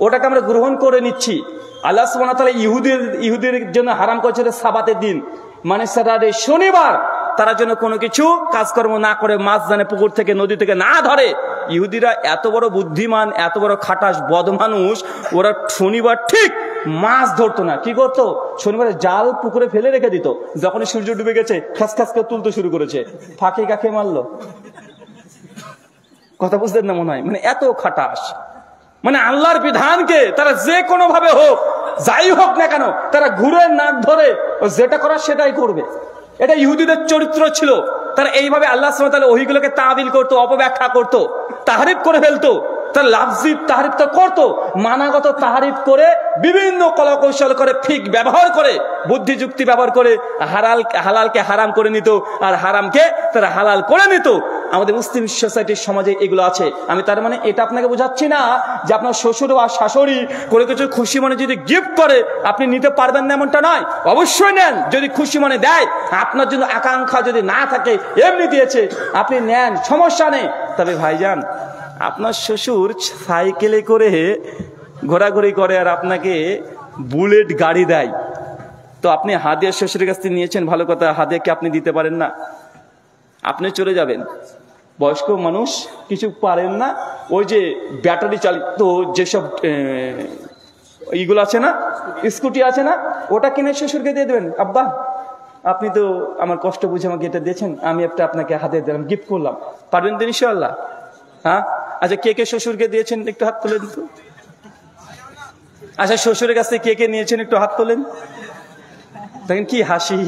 ওটাকে আমরা গ্রহণ করে নিচ্ছি। আল্লাহ সুবহানাহু ওয়া তাআলা ইহুদির জন্য হারাম করেছিল সাবাতের দিন, মানে স্যাটারডে, শনিবার, তারা যেন কোনো কিছু কাজকর্ম না করে, মাছ জানে পুকুর থেকে নদী থেকে না ধরে। ইহুদিরা এত বড় বুদ্ধিমান, এত বড় খাটাস বদমানুষ, ওরা শনিবার ঠিক মাছ ধরতো না। কি করতো? শনিবারে জাল পুকুরে ফেলে রেখে দিত, যখন সূর্য ডুবে গেছে খাস খাস করে তুলতে শুরু করেছে। ফাঁকে কাকে মারলো? কথা বুঝতেন না মনে হয়? মানে এত খাটাস, মানে আল্লাহর বিধানকে তারা যে কোনো ভাবে হোক, যাই হোক না কেন, তারা ঘুরে নাক ধরে যেটা করার সেটাই করবে। এটা ইহুদিদের চরিত্র ছিল। তারা এইভাবে আল্লাহ সুবহানাহু ওয়া তাআলা ওহীগুলোকে তাবিল করতো, অপব্যাখ্যা করতো, তাহরিফ করে ফেলতো। তার লাফজি তাহরিফ তো করতো, মানাগত তাহরিফ করে, বিভিন্ন কলাকৌশল করে, ফিক ব্যবহার করে, বুদ্ধি যুক্তি ব্যবহার করে হালালকে হারাম করে নিত, আর হারামকে তারা হালাল করে নিত। আমাদের মুসলিম সোসাইটির সমাজে এগুলো আছে। আমি তার মানে এটা আপনাকে বোঝাচ্ছি না যে আপনার শ্বশুর বা শাশুড়ি করে কিছু খুশি মনে যদি গিফট করে আপনি নিতে পারবেন না, এমনটা নয়। অবশ্যই নেন, যদি খুশি মনে দেয়, আপনার জন্য আকাঙ্ক্ষা যদি না থাকে, এমনি দিয়েছে আপনি নেন, সমস্যা নেই। তবে ভাইজান, আপনার শ্বশুর সাইকেলে করে ঘোরাঘুরি করে আর আপনাকে বুলেট গাড়ি দেয়, তো আপনি হাদিয়া শ্বশুরের কাছ থেকে নিয়েছেন, ভালো কথা, হাদিয়া কি আপনি দিতে পারেন না? আপনি চলে যাবেন। বয়স্ক মানুষ কিছু পারেন না, ওই যে ব্যাটারি চালিত যেসব এইগুলো আছে না, স্কুটি আছে না, ওটা কিনে শ্বশুরকে দিয়ে দেবেন। আব্বা, আপনি তো আমার কষ্ট বুঝে আমাকে এটা দিয়েছেন, আমি একটা আপনাকে হাতে দিলাম, গিফট করলাম। পারবেন তো ইনশাআল্লাহ? হ্যাঁ, আচ্ছা, কে কে শ্বশুরকে দিয়েছেন একটু হাত তোলেন তো। আচ্ছা, শ্বশুরের কাছ থেকে কে কে নিয়েছেন একটু হাত তোলেন। দেখেন কি হাসি,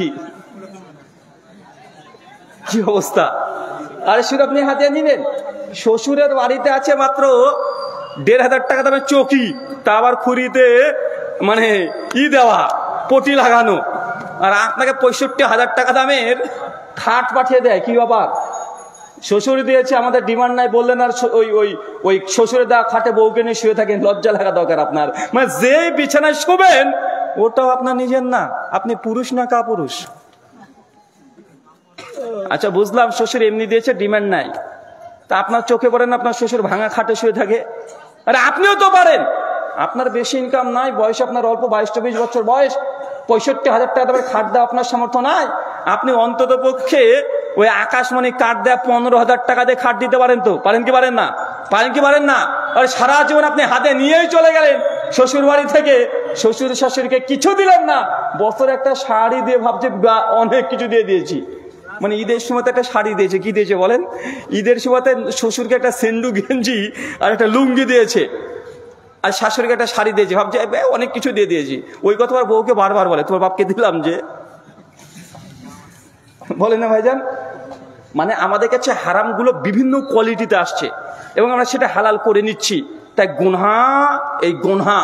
কি অবস্থা। আরে শুধু আপনি হাতে নিলেন, শ্বশুরের বাড়িতে আছে মাত্র 1,500 টাকা দামের চৌকি, তা আবার খুরিতে মানে দেওয়া, পটি লাগানো, আর আপনাকে 65,000 টাকা দামের খাট পাঠিয়ে দেয়। কি ব্যাপার? শ্বশুর দিয়েছে, আমাদের ডিমান্ড নাই বললেন, আর ওই শ্বশুরের দেওয়া খাটে বউকে নিয়ে শুয়ে থাকেন। লজ্জা লাগা দরকার আপনার। মানে যে বিছানায় শুবেন ওটাও আপনার নিজের না, আপনি পুরুষ না কাপুরুষ? আচ্ছা, বুঝলাম শ্বশুর এমনি দিয়েছে, ডিমান্ড নাই, তা আপনার চোখে পড়েন আপনার শ্বশুর ভাঙা খাটে শুয়ে থাকে? আরে আপনিও তো পারেন, আপনার বেশি ইনকাম নাই, বয়স আপনার অল্প, 22-24 বছর বয়স, 65,000 টাকা দামের খাট দেওয়া আপনার সামর্থ্য নাই। আপনি অন্তত পক্ষে ওই আকাশমণি কাঠ দেয়া 15,000 টাকা দিয়ে খাট দিতে পারেন তো? পারেন কি পারেন না? পারেন কি পারেন না? আর সারা জীবন আপনি হাতে নিয়েই চলে গেলেন শ্বশুর বাড়ি থেকে, শ্বশুর শাশুড়িকে কিছু দিলেন না, বছর একটা শাড়ি দিয়ে ভাবছে অনেক কিছু দিয়ে দিয়েছি। মানে ঈদের সময় একটা শাড়ি দিয়েছে, কি দিয়েছে বলেন? ঈদের সময়তে শ্বশুরকে একটা সেন্ডু গেঞ্জি আর একটা লুঙ্গি দিয়েছে, আর শাশুড়িকে একটা শাড়ি দিয়েছে, ভাবছে অনেক কিছু দিয়ে দিয়েছি। ওই কথা আর বউকে বারবার বলে, তোমার বাপকে দিলাম যে, বলে না ভাইজান? মানে আমাদের কাছে হারামগুলো বিভিন্ন কোয়ালিটিতে আসছে এবং আমরা সেটা হালাল করে নিচ্ছি। তাই গুনহা, এই গুনহা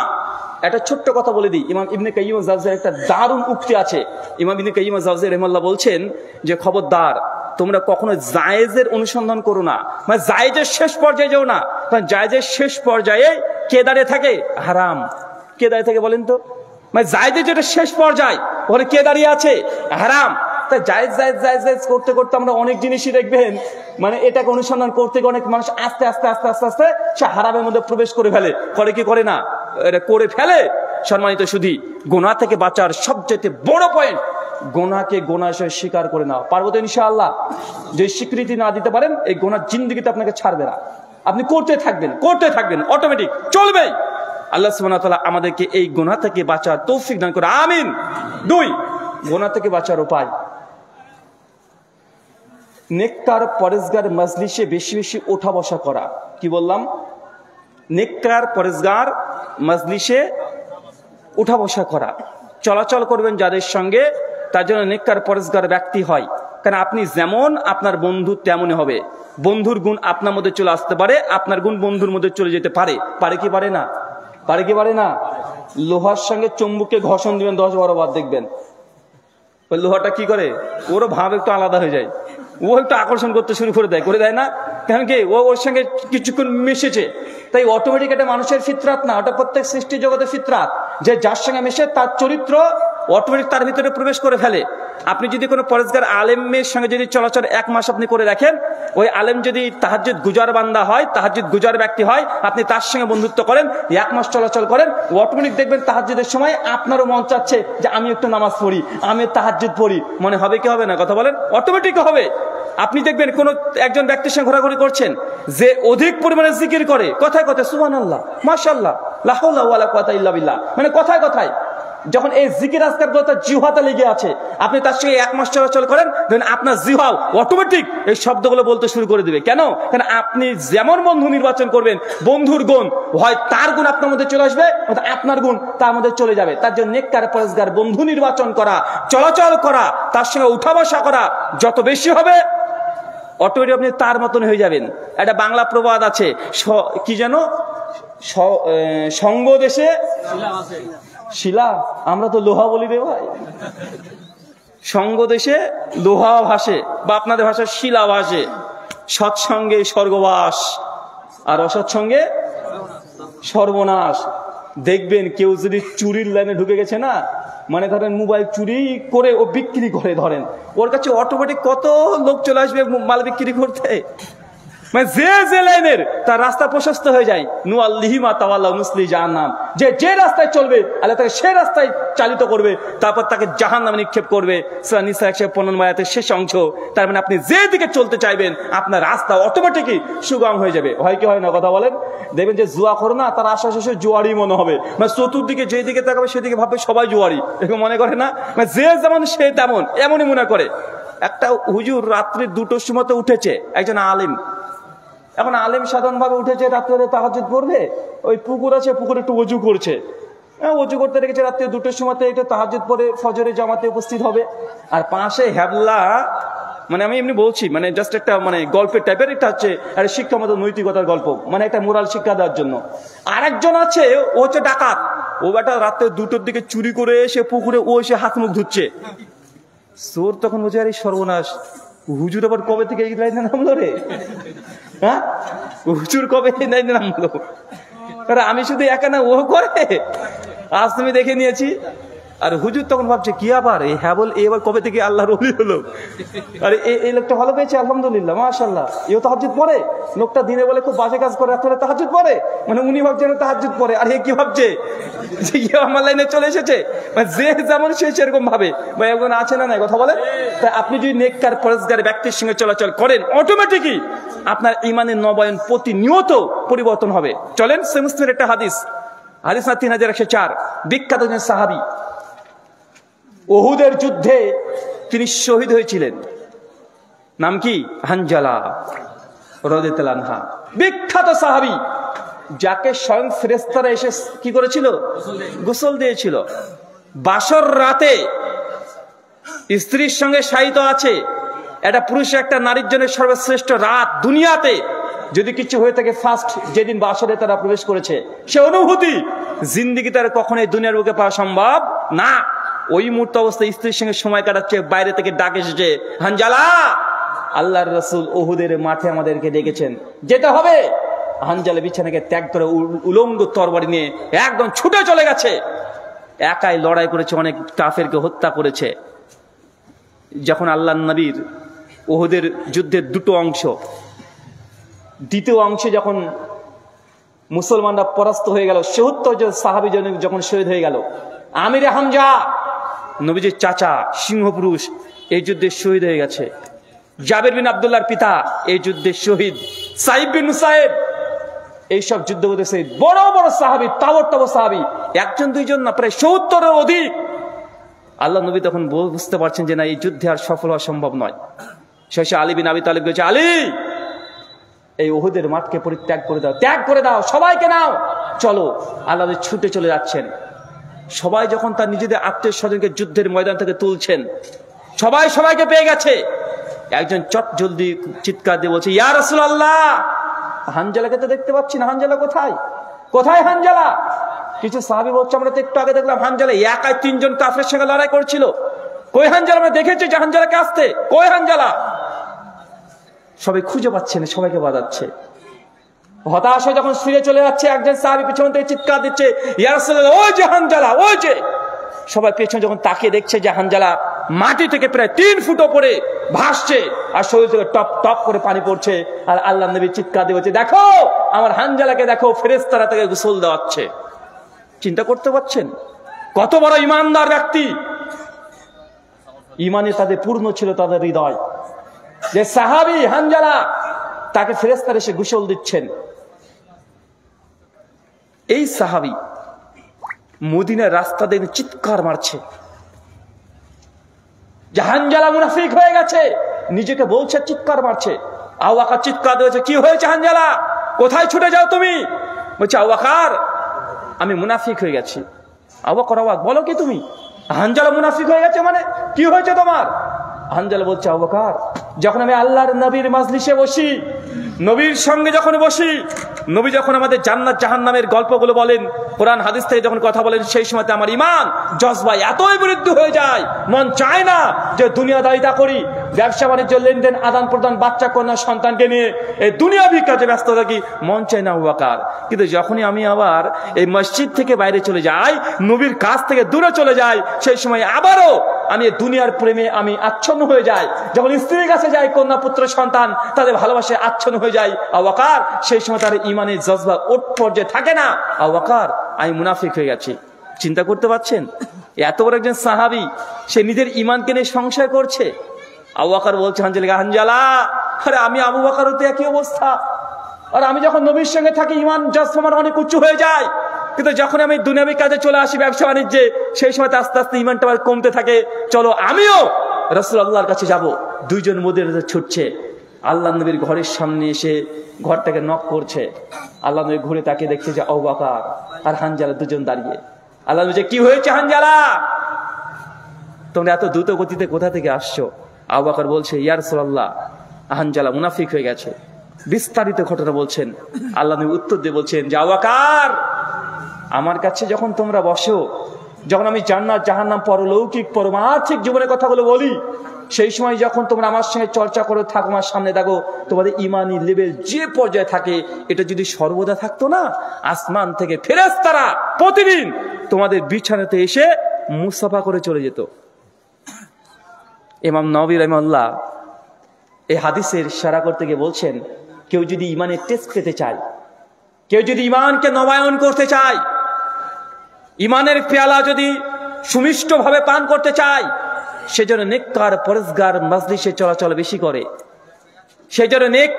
একটা ছোট্ট কথা বলে দিই, ইমাম ইবনে কাইয়িম আল-জাওজির একটা দারুণ উক্তি আছে। ইমাম ইবনে কাইয়িম আল-জাওজি রাহিমাহুল্লাহ বলছেন যে খবরদার তোমরা কখনো জায়েজের অনুসন্ধান করো না, মানে জায়েজের শেষ পর্যায়ে যাও না। কারণ জায়েজের শেষ পর্যায়ে কে দাঁড়িয়ে থাকে? হারাম। কে দাঁড়িয়ে থাকে বলেন তো? মানে জায়েজের যেটা শেষ পর্যায় ওখানে কে দাঁড়িয়ে আছে? হারাম। তাই জায়েজ জায়েজ জায়েজ জায়েজ করতে করতে আমরা অনেক জিনিসই দেখবেন মানে এটাকে অনুসন্ধান করতে গিয়ে অনেক মানুষ আস্তে আস্তে আস্তে আস্তে আস্তে সে হারামের মধ্যে প্রবেশ করে ফেলে। করে কি করে না? এটা করে ফেলে। সম্মানিত সুধী, গুনাহ থেকে বাঁচার সবচেয়ে বড় পয়েন্ট, গুনাহকে গুনাহ হিসেবে স্বীকার করে নাও। পারবো তো ইনশাআল্লাহ? যে স্বীকৃতি না দিতে পারেন এই গুনাহ জিন্দেগিতে আপনাকে ছাড়বে না, আপনি করতে থাকবেন অটোমেটিক চলবেই। আল্লাহ সুবহানাহু ওয়া তাআলা আমাদেরকে এই গুনাহ থেকে বাঁচার তৌফিক দান করে, আমিন। 2, গুনাহ থেকে বাঁচার উপায়, নেককার পরেজগার মজলিসে বেশি বেশি ওঠা বসা করা। কি বললাম? নেককার পরেজগার মজলিসে উঠা বসা করা, চলাচল করবেন যাদের সঙ্গে তার জন্য নেককার পরেজগার ব্যক্তি হয়। কারণ আপনি যেমন আপনার বন্ধু তেমনই হবে। বন্ধুর গুণ আপনার মধ্যে চলে আসতে পারে, আপনার গুণ বন্ধুর মধ্যে চলে যেতে পারে। পারে কি পারে না? পারে কি পারে না? লোহার সঙ্গে চুম্বককে ঘর্ষণ দিবেন 10-12 বার, দেখবেন ওই লোহাটা কি করে, ওরও ভাব একটু আলাদা হয়ে যায়, ও একটু আকর্ষণ করতে শুরু করে দেয় না? কারণ কি ও ওর সঙ্গে কিছুক্ষণ মিশেছে। তাই অটোমেটিক এটা মানুষের ফিতরাত না, ওটা প্রত্যেক সৃষ্টি জগতের ফিতরাত, যে যার সঙ্গে মিশে তার চরিত্র অটোমেটিক তার ভিতরে প্রবেশ করে ফেলে। আপনি যদি কোনো পরেজগার আলেমের সঙ্গে যদি চলাচল 1 মাস আপনি করে রাখেন, ওই আলেম যদি তাহাজ্জুদ গুজার বান্দা হয়, তাহাজ্জুদ গুজার ব্যক্তি হয়, আপনি তার সঙ্গে বন্ধুত্ব করেন, 1 মাস চলাচল করেন, অটোমেটিক দেখবেন তাহাজ্জুদের সময় আপনারও মন চাচ্ছে যে আমি একটু নামাজ পড়ি, আমি তাহাজ্জুদ পড়ি। মনে হবে কি হবে না? কথা বলেন। অটোমেটিক হবে। আপনি দেখবেন কোন একজন ব্যক্তির সঙ্গে ঘোরাঘুরি করছেন যে অধিক পরিমাণে জিকির করে, কথায় কথায় সুবহানাল্লাহ, মাশাআল্লাহ, লা হাওলা ওয়ালা কুওয়াতা ইল্লা বিল্লাহ, মানে কথায় কথায় যখন এই জিকির আজকার কথা জিহ্বাতে লেগে আছে, আপনি তার সঙ্গে 1 মাস চলাচল করেন, দেন আপনার জিহ্বা অটোমেটিক এই শব্দগুলো বলতে শুরু করে দিবে। কেন? কারণ আপনি যেমন বন্ধু নির্বাচন করবেন, বন্ধুর গুণ হয় তার গুণ আপনার মধ্যে চলে আসবে, আপনার গুণ তার মধ্যে চলে যাবে। তার জন্য নেককার পরেজগার বন্ধু নির্বাচন করা, চলাচল করা, তার সঙ্গে উঠা বসা করা যত বেশি হবে অটোমেটিক আপনি তার মতন হয়ে যাবেন। একটা বাংলা প্রবাদ আছে, কি যেন, সঙ্গ দেশে শিলা, আমরা তো লোহা বলি রে ভাই। সঙ্গ দেশে লোহা ভাসে, বা আপনাদের ভাষায় শিলা ভাসে। সৎসঙ্গে স্বর্গবাস, আর অসৎসঙ্গে সর্বনাশ। দেখবেন কেউ যদি চুরির লাইনে ঢুকে গেছে না, মানে ধরেন মোবাইল চুরি করে ও বিক্রি করে, ধরেন ওর কাছে অটোমেটিক কত লোক চলে আসবে মাল বিক্রি করতে। মানে যে লাইনের তার রাস্তা প্রশস্ত হয়ে যায়। নুআল্লিহিমা তাওয়াল্লা নুসলি জাহান্নাম, যে রাস্তায় চলবে আল্লাহ তাকে সে রাস্তায় চালিত করবে, তারপর তাকে জাহান্নামে নিক্ষেপ করবে। সূরা নিসা 115 আয়াতের শেষ অংশ। তার মানে আপনি যে দিকে চলতে চাইবেন আপনার রাস্তা অটোমেটিকই সুগম হয়ে যাবে। হয় কি হয় না? কথা বলেন। দেখবেন যে জুয়া করো না, তার আশেপাশে জুয়ারি মনে হবে, মানে চতুর্দিকে যেদিকে তাকাবে সেদিকে ভাববে সবাই জুয়ারি, এরকম মনে করে না? মানে যে যেমন সে তেমন, এমনই মনে করে। একটা হুজুর রাত্রি 2টোর সময় উঠেছে, একজন আলেম। এখন আলেম সাধারণ ভাবে উঠেছে, রাত্রে তাহাজ্জুদ পড়বে, ওই পুকুর আছে, পুকুরে একটু ওযু করছে, ওযু করতে রেখেছে, রাত্রে 2টোর সময় একটু তাহাজ্জুদ পড়ে ফজরের জামাতে উপস্থিত হবে। আর পাশে হ্যাবলা, মানে আমি এমনি বলছি, মানে জাস্ট একটা মানে গল্পের টাইপের, এটা হচ্ছে একটা শিক্ষামত নৈতিকতার গল্প, মানে একটা মোরাল শিক্ষা দেওয়ার জন্য। আরেকজন আছে, ও হচ্ছে ডাকাত, ও বেটা রাত্রে 2টোর দিকে চুরি করে এসে পুকুরে ও এসে হাত মুখ ধুচ্ছে। চোর তখন বুঝে আর এই সর্বনাশ, হুজুর আবার কবে থেকে এই লাইনে নামলো রে? হ্যাঁ, হুজুর কবে এই লাইনে নামলো? আমি শুধু একা না, ও করে, আজ তুমি দেখে নিয়েছি। আর হুজুর তখন ভাবছে কি আবার এই হ্যাবল এবার কবে থেকে আল্লাহর ওলি হলো? আরে এই লোকটা ভালো পেয়েছে, আলহামদুলিল্লাহ, মাশাআল্লাহ। এও তাহাজ্জুদ পড়ে। লোকটা দিনে বলে খুব বাজে কাজ করে, রাতে তাহাজ্জুদ পড়ে। মানে উনি ভাবছেন তাহাজ্জুদ পড়ে, আর এ কি ভাবছে যে আমার লাইনে চলে এসেছে। মানে যে যেমন সে সেরকম ভাবে। বা এখন আছে না নাই? কথা বলে। তাই আপনি যদি নেককার পরেজগার ব্যক্তির সঙ্গে চলাচল করেন, অটোমেটিকই আপনার ঈমানের নবায়ন প্রতিনিয়ত পরিবর্তন হবে। চলেন, সহিহ মুসলিমের একটা হাদিস, হাদিস 3104, বিখ্যাত একজন সাহাবী, উহুদের যুদ্ধে তিনি শহীদ হয়েছিলেন। নাম কি? হানজালা রাদিয়াল্লাহু আনহা, বিখ্যাত সাহাবী, যাকে স্বয়ং ফেরেশতারা এসে কি করেছিল? গোসল দিয়েছিল। বাসর রাতে স্ত্রীর সঙ্গে শায়িত আছে। একটা পুরুষ একটা নারীর জন্য সর্বশ্রেষ্ঠ রাত দুনিয়াতে, যদি কিছু হয়ে থাকে ফার্স্ট যেদিন বাসরে তারা প্রবেশ করেছে, সে অনুভূতি জিন্দিগি তার কখনোই দুনিয়ার বুকে পাওয়া সম্ভব না। ওই মুহূর্ত অবস্থায় স্ত্রীর সঙ্গে সময় কাটাচ্ছে, বাইরে থেকে ডাক এসেছে, হানজালা আল্লাহর রাসূল উহুদের মাঠে আমাদেরকে ডেকেছেন, যেতে হবে। হানজালা বিছানাকে ত্যাগ করে উলঙ্গ তরবারি নিয়ে একদম ছুটে চলে গেছে। একাই লড়াই করেছে, অনেক কাফেরকে হত্যা করেছে। যখন আল্লাহর নবীর উহুদের যুদ্ধের দুটো অংশ, দ্বিতীয় অংশে যখন মুসলমানরা পরাস্ত হয়ে গেল, ৭০ জন সাহাবী যখন শহীদ হয়ে গেল, আমিরে হামজা নবীজির চাচা সিংহপুরুষ এই যুদ্ধে শহীদ হয়ে গেছে। জাবের বিন আব্দুল্লাহর পিতা এই যুদ্ধে শহীদ। সাইব বিন মুসাইব এইসব যুদ্ধ করতেছে, বড় বড় সাহাবী, তাবর তাবর সাহাবী, একজন দুইজন না, প্রায় ৭০-এর অধিক। আল্লাহ নবী তখন বুঝতে পারছেন যে না, এই যুদ্ধে আর সফল হওয়া সম্ভব নয়। শেষে আলী বিন আবি তালিব বলেছে, আলী এই উহুদের মাঠকে পরিত্যাগ করে দাও, ত্যাগ করে দাও, সবাইকে নাও, চলো। আল্লাহ ছুটে চলে যাচ্ছেন। সবাই যখন তার নিজেদের আত্মীয় স্বজনকে যুদ্ধের ময়দান থেকে তুলছেন, সবাই সবাইকে পেয়ে গেছে। একজন চট জলদি চিৎকার দিয়ে বলছে, ইয়া রাসূলুল্লাহ, হানজালাকে তো দেখতে পাচ্ছি না, হানজালা কোথায়, কোথায় হানজালা? কিছু সাহাবী বলছে, আমরা তো একটু আগে দেখলাম হানজালা একাই ৩ জন কাফেরের সঙ্গে লড়াই করছিল, কই হানজালা? আমরা দেখেছি যে হানজালাকে আসতে, কই হানজালা? সবাই খুঁজে পাচ্ছে না, সবাইকে বাজাচ্ছে। হতাশ হয়ে যখন ফিরে চলে যাচ্ছে, একজন সাহাবী পেছন থেকে চিৎকার দিচ্ছে, ইয়া রাসূলুল্লাহ, ওই যে হানজালা, ওই যে। সবাই পেছনে যখন তাকিয়ে দেখছে যে হানজালা মাটি থেকে প্রায় ৩ ফুট উপরে ভাসছে, আর শরীর থেকে টপ টপ করে পানি পড়ছে। আর আল্লাহ নবী চিৎকার দিয়ে বলছে, দেখো আমার হানজালাকে, দেখো ফেরেশতারা তাকে গোসল দেওয়াচ্ছে। চিন্তা করতে পারছেন কত বড় ইমানদার ব্যক্তি? ইমানে তাদের পূর্ণ ছিল তাদের হৃদয়, যে সাহাবী হানজালা তাকে ফেরেশতারা এসে গোসল দিচ্ছেন। এই সাহাবী মদিনার রাস্তা দিয়ে চিৎকার মারছে যে হানজালা মুনাফিক হয়ে গেছে, নিজেকে বলছে, চিৎকার মারছে। আবু বকর চিৎকার দিয়েছে, কি হয়েছে হানজালা, কোথায় ছুটে যাও তুমি? বলছে, আবু বকর আমি মুনাফিক হয়ে গেছি। আবু বকর অবাক, বলো কি তুমি? হানজালা মুনাফিক হয়ে গেছে মানে কি হয়েছে তোমার? হানজালা বলছে, আবু বকর যখন আমি আল্লাহর নবীর মাজলিসে বসি, নবীর সঙ্গে যখন বসি, নবী যখন আমাদের জান্নাত জাহান্নামের গল্পগুলো বলেন, কোরআন হাদিস থেকে যখন কথা বলেন, সেই সময়তে আমার ঈমান জজবা এতই বৃদ্ধি হয়ে যায়, মন চায় না যে দুনিয়াদারিতা করি, ব্যবসা বাণিজ্য, লেনদেন, আদান প্রদান, বাচ্চা কন্যা সন্তানকে নিয়ে এই দুনিয়াবি কাজে ব্যস্ত থাকি, মন চায় না আবু বকর। কিন্তু যখনই আমি আবার এই মসজিদ থেকে বাইরে চলে যাই, নবীর কাছ থেকে দূরে চলে যাই, সেই সময় আবারও আমি দুনিয়ার প্রেমে আমি আচ্ছন্ন হয়ে যাই। যখন স্ত্রীর কাছে যাই, কন্যা পুত্র সন্তান তাদের ভালোবাসায় আচ্ছন্ন হয়ে যায় আবু বকর, সেই সময় তার ঈমানের জজবা ওঠ পর্যায়ে থাকে না। আবু বকর আমি মুনাফিক হয়ে গেছি। চিন্তা করতে পারছেন এত বড় একজন সাহাবী, সে নিজের ঈমানকে নিয়ে সংশয় করছে। আবু বকর বলছে, হানজালা আরে আমি আবু বকর হতে একই অবস্থা, আর আমি যখন নবীর সঙ্গে থাকি ঈমান জজবা আমার অনেক উঁচু হয়ে যায়, কিন্তু যখন আমি দুনিয়াবি কাজে চলে আসি, ব্যবসা বাণিজ্যে, সেই সময় আস্তে আস্তে ঈমানটা আবার কমতে থাকে। চলো আমিও রাসূলুল্লাহর কাছে যাব। দুইজন মদিনাতে ছুটছে, আল্লাহ নবীর ঘরের সামনে এসে ঘরটাকে নক করছে। আল্লাহ নবী ঘুরে তাকে দেখছে যে আবু বকর আর হানজালা দুজন দাঁড়িয়ে। আল্লাহ নবী, কি হয়েছে হানজালা, তোমরা এত দ্রুত গতিতে কোথা থেকে আসছো? আবু বকর বলছে, ইয়া রাসূলুল্লাহ হানজালা মুনাফিক হয়ে গেছে। বিস্তারিত ঘটনা বলছেন। আল্লাহ নবী উত্তর দিয়ে বলছেন যে আবু বকর আমার কাছে যখন তোমরা বসো, যখন আমি জান্নাত জাহান্নাম, পরলৌকিক পরমার্থিক জীবনের কথাগুলো বলি, সেই সময় যখন তোমরা আমার সঙ্গে চর্চা করে থাকো, আমার সামনে দেখো, তোমাদের ইমানি লেভেল যে পর্যায়ে থাকে, এটা যদি সর্বদা থাকতো না, আসমান থেকে ফেরেশতারা প্রতিদিন তোমাদের বিছানাতে এসে মুসাফা করে চলে যেত। ইমাম নববী রাহিমাহুল্লাহ এই হাদিসের ইশারা করতে গিয়ে বলছেন, কেউ যদি ইমানের টেস্ট পেতে চায়, কেউ যদি ইমানকে নবায়ন করতে চায়, ইমানের পেয়ালা যদি সুমিষ্টভাবে পান করতে চায়, সেজন্য নেককার পরেজগার মাজলিসে চলাচল বেশি করে, সেজন্য নেক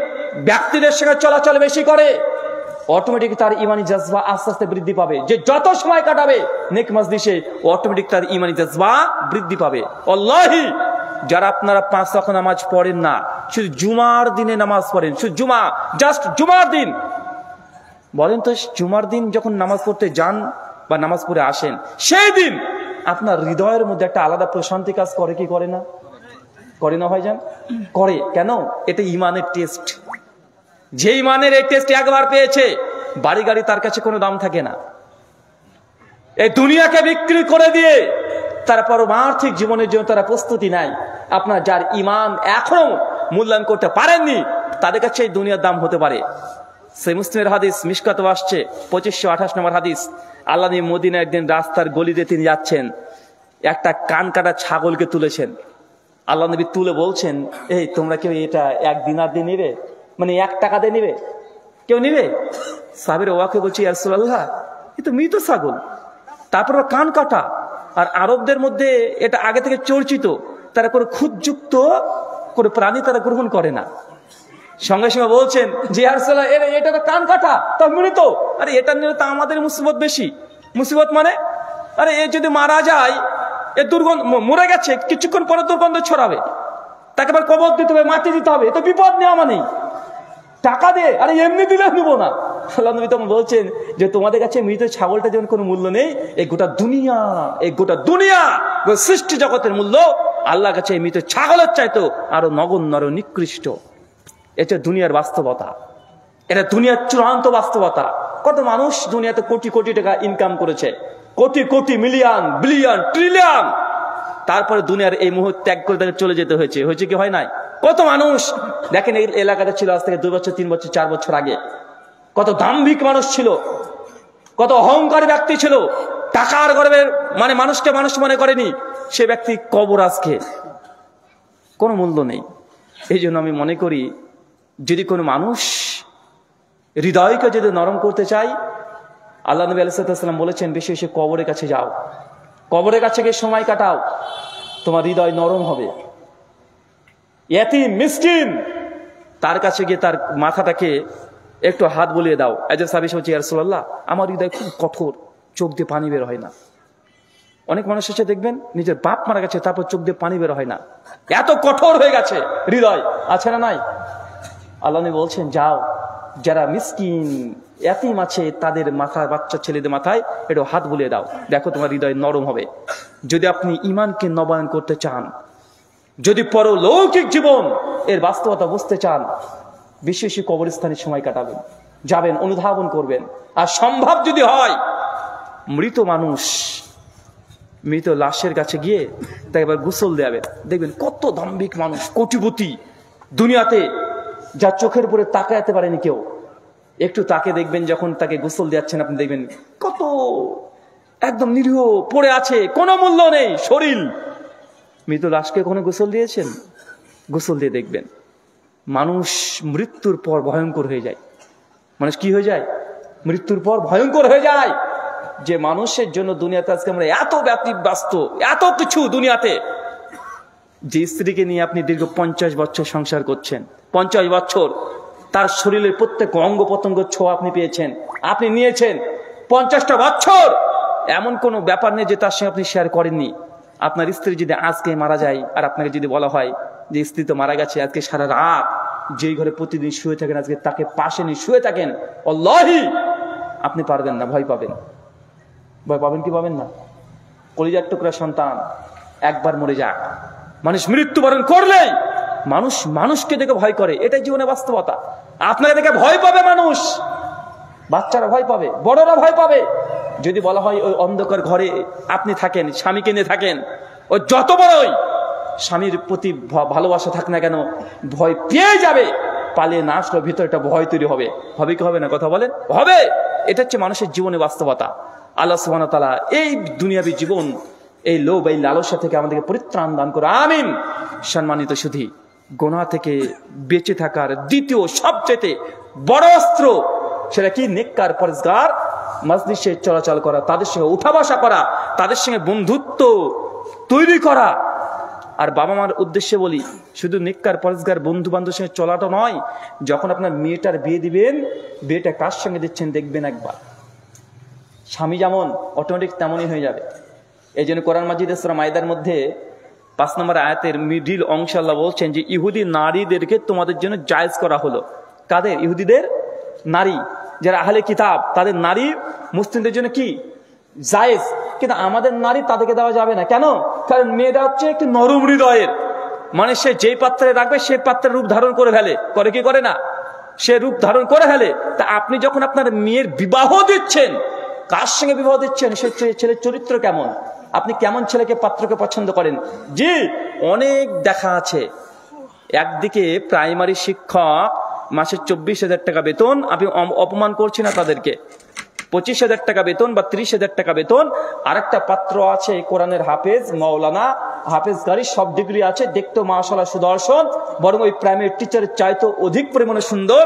ব্যক্তিদের সঙ্গে চলাচল বেশি করে, অটোমেটিক তার ইমানি জজবা আস্তে আস্তে বৃদ্ধি পাবে। যে যত সময় কাটাবে নেক মাজলিসে, অটোমেটিক তার ইমানি জজবা বৃদ্ধি পাবে। আল্লাহি যারা আপনারা 5 ওয়াক্ত নামাজ পড়েন না, শুধু জুমার দিনে নামাজ পড়েন, শুধু জুমা, জাস্ট জুমার দিন, বলেন তো জুমার দিন যখন নামাজ পড়তে যান বা নামাজ পড়ে আসেন, সেই দিন আপনার হৃদয়ের মধ্যে একটা আলাদা প্রশান্তি কাজ করে কি করে না? করে না ভাইজান? করে। কেন? এটা ইমানের টেস্ট। যে ইমানের এই টেস্ট একবার পেয়েছে, বাড়ি গাড়ি তার কাছে কোনো দাম থাকে না। এই দুনিয়াকে বিক্রি করে দিয়ে তারা পারমার্থিক জীবনের জন্য তারা প্রস্তুতি নেয়। আপনার যার ইমান এখনো মূল্যায়ন করতে পারেননি, তাদের কাছে এই দুনিয়ার দাম হতে পারে। সেই মুসলিমের হাদিস মিশকাতে আসছে 2528 নম্বর হাদিস। আল্লাহ নবী মদিনা একদিন রাস্তার গলিতে তিনি যাচ্ছেন, একটা কান কাটা ছাগলকে তুলেছেন। আল্লাহ নবী তুলে বলছেন, এই তোমরা কেউ এটা 1 দিনার দিয়ে নিবে, মানে 1 টাকা দিয়ে নিবে? কেউ নিবে? সাহাবীরা ওয়াকে বলছি, ইয়া রাসূলুল্লাহ, এ তো মৃত ছাগল, তারপর কান কাটা, আর আরবদের মধ্যে এটা আগে থেকে চর্চিত, তারা কোনো খুদযুক্ত করে প্রাণী তারা গ্রহণ করে না। সঙ্গে সঙ্গে বলছেন যে ইয়া রাসূলুল্লাহ, এটা তো কান কাটা, তা মৃত। আরে এটা নিলে তো আমাদের মুসিবত বেশি। মুসিবত মানে, আরে এ যদি মারা যায়, এ দুর্গন্ধ, মরে গেছে, কিছুক্ষণ পরে দুর্গন্ধ ছড়াবে, তাকে আবার কবর দিতে হবে, মাটি দিতে হবে, এ তো বিপদ নেওয়া মানে টাকা দিয়ে, আরে এমনি দিলে নিবো না। আল্লাহ নবী তখন বলছেন যে তোমাদের কাছে মৃত ছাগলটা যেমন কোনো মূল্য নেই, এই গোটা দুনিয়া সৃষ্টি জগতের মূল্য আল্লাহর কাছে এই মৃত ছাগলের চাইতো আরো নগণ্য, আরো নিকৃষ্ট। এটা দুনিয়ার বাস্তবতা, এটা দুনিয়ার চূড়ান্ত বাস্তবতা। কত মানুষ দুনিয়াতে কোটি কোটি টাকা ইনকাম করেছে, crore crore, million, billion, trillion, তারপরে দুনিয়ার এই মুহূর্তে ত্যাগ করে তাকে চলে যেতে হয়েছে কি হয় নাই? কত মানুষ দেখেন এই এলাকাতে ছিল আজ থেকে 2 বছর, 3 বছর, 4 বছর আগে, কত দাম্ভিক মানুষ ছিল, কত অহংকারী ব্যক্তি ছিল, টাকার গর্বের মানে মানুষকে মানুষ মনে করেনি, সে ব্যক্তি কবর আজকে কোনো মূল্য নেই। এই জন্য আমি মনে করি, যদি কোনো মানুষ হৃদয়কে যদি নরম করতে চাই, আল্লাহ নবী আলাইহিস সালাম বলেছেন বেশি বেশি কবরের কাছে যাও, কবরের কাছে গিয়ে সময় কাটাও, তোমার হৃদয় নরম হবে। ইয়াতীম মিসকিন, তার কাছে গিয়ে তার মাথাটাকে একটু হাত বুলিয়ে দাও। একজন সাহাবী বলছে, ইয়া রাসূলুল্লাহ, আমার হৃদয় খুব কঠোর, চোখ দিয়ে পানি বের হয় না। অনেক মানুষ এসে দেখবেন নিজের বাপ মারা গেছে, তারপর চোখ দিয়ে পানি বের হয় না, এত কঠোর হয়ে গেছে হৃদয়, আছে না নাই? আল্লাহ নবী বলছেন, যাও, যারা মিসকিন ইয়াতীম আছে তাদের মাথায়, বাচ্চা ছেলেদের মাথায় একটু হাত বুলিয়ে দাও, দেখো তোমার হৃদয় নরম হবে। যদি আপনি ইমানকে নবায়ন করতে চান, যদি পরলৌকিক জীবন এর বাস্তবতা বুঝতে চান, বেশি বেশি কবরস্থানে সময় কাটাবেন, যাবেন, অনুধাবন করবেন। আর সম্ভব যদি হয়, মৃত মানুষ, মৃত লাশের কাছে গিয়ে তাকে এবার গোসল দেবেন। দেখবেন কত দাম্ভিক মানুষ, কোটিপতি, দুনিয়াতে যার চোখের উপরে তাকাতে পারেনি কেউ, একটু তাকে দেখবেন, যখন তাকে গোসল দিচ্ছেন আপনি দেখবেন কত একদম নিরীহ পড়ে আছে, কোনো মূল্য নেই শরীর। মৃত লাশকে কখনো গোসল দিয়েছেন? গোসল দিয়ে দেখবেন মানুষ মৃত্যুর পর ভয়ঙ্কর হয়ে যায়। মানুষ কি হয়ে যায়? মৃত্যুর পর ভয়ঙ্কর হয়ে যায়। যে মানুষের জন্য দুনিয়াতে আজকে আমরা এত ব্যস্ত, এত কিছু দুনিয়াতে, যে স্ত্রীকে নিয়ে আপনি দীর্ঘ 50 বছর সংসার করছেন, 50 বছর তার শরীরের প্রত্যেক অঙ্গ প্রত্যঙ্গ ছোঁয়া আপনি পেয়েছেন, আপনি নিয়েছেন 50টা বছর, এমন কোনো ব্যাপার নেই যে তার সঙ্গে আপনি শেয়ার করেননি। আপনার স্ত্রী যদি আজকে মারা যায়, আর আপনাকে যদি বলা হয় যে স্ত্রী তো মারা গেছে, আজকে সারা রাত যেই ঘরে প্রতিদিন শুয়ে থাকেন, আজকে তাকে পাশে নিয়ে শুয়ে থাকেন, আল্লাহি আপনি পারবেন না, ভয় পাবেন। ভয় পাবেন কি পাবেন না? কলিজার টুকরা সন্তান একবার মরে যাক, মানুষ মৃত্যুবরণ করলেই মানুষ মানুষকে দেখে ভয় করে, এটাই জীবনে বাস্তবতা। আপনাকে দেখে ভয় পাবে মানুষ, বাচ্চারা ভয় পাবে, বড়রা ভয় পাবে। যদি বলা হয় ওই অন্ধকার ঘরে আপনি থাকেন, স্বামীকে নিয়ে থাকেন, ও যত বড়ই স্বামীর প্রতি ভালোবাসা থাক না কেন, ভয় পেয়ে যাবে, পালিয়ে না আসলে ভিতরে একটা ভয় তৈরি হবে। হবে কি হবে না? কথা বলেন, হবে। এটা হচ্ছে মানুষের জীবনে বাস্তবতা। আল্লাহ সুবহানাহু ওয়া তাআলা এই দুনিয়াবী জীবন, এই লোভ, এই লালসা থেকে আমাদেরকে পরিত্রাণ দান করে, আমিন। সম্মানিত সুধী, গুনাহ থেকে বেঁচে থাকার দ্বিতীয় সবচেয়ে বড় অস্ত্র, সেটা কি? নেককার পরেজগার মাজলিসে চলাচল করা, তাদের সঙ্গে উঠা বসা করা, তাদের সঙ্গে বন্ধুত্ব তৈরি করা। আর বাবা মার উদ্দেশ্যে বলি, শুধু নেককার পরেজগার বন্ধু বান্ধবের সঙ্গে চলাটা নয়, যখন আপনার মেয়েটার বিয়ে দিবেন, বিয়েটা কার সঙ্গে দিচ্ছেন দেখবেন একবার। স্বামী যেমন অটোমেটিক তেমনই হয়ে যাবে। এই জন্য কোরআন মাজিদ সূরা মাইদার মধ্যে 5 নম্বর আয়াতের মিডিল অংশে আল্লাহ বলছেন যে ইহুদি নারীদেরকে তোমাদের জন্য জায়েজ করা হলো। কাদের? ইহুদিদের নারী, যারা আহলে কিতাব, তাদের নারী মুসলিমদের জন্য কি জায়েজ। কিন্তু আমাদের নারী তাদেরকে দেওয়া যাবে না। কেন? কারণ মেয়েটা হচ্ছে একটু নরম হৃদয়ের, মানে সে যেই পাত্রে রাখবে সেই পাত্রের রূপ ধারণ করে ফেলে, করে কি করে না? সে রূপ ধারণ করে ফেলে। তা আপনি যখন আপনার মেয়ের বিবাহ দিচ্ছেন, কার সঙ্গে বিবাহ দিচ্ছেন, সে ছেলের চরিত্র কেমন, আপনি কেমন ছেলেকে পাত্রকে পছন্দ করেন? জি, অনেক দেখা আছে। একদিকে প্রাইমারি শিক্ষক, মাসে 24,000 টাকা বেতন, আমি অপমান করছি না তাদেরকে, 25,000 টাকা বেতন বা 30,000 টাকা বেতন। আরেকটা পাত্র আছে কোরআনের হাফেজ, মাওলানা, হাফেজ গাড়ি, সব ডিগ্রি আছে, দেখতো মাশাআল্লাহ সুদর্শন, বরং ওই প্রাইমারি টিচারের চাইতে অধিক পরিমাণে সুন্দর।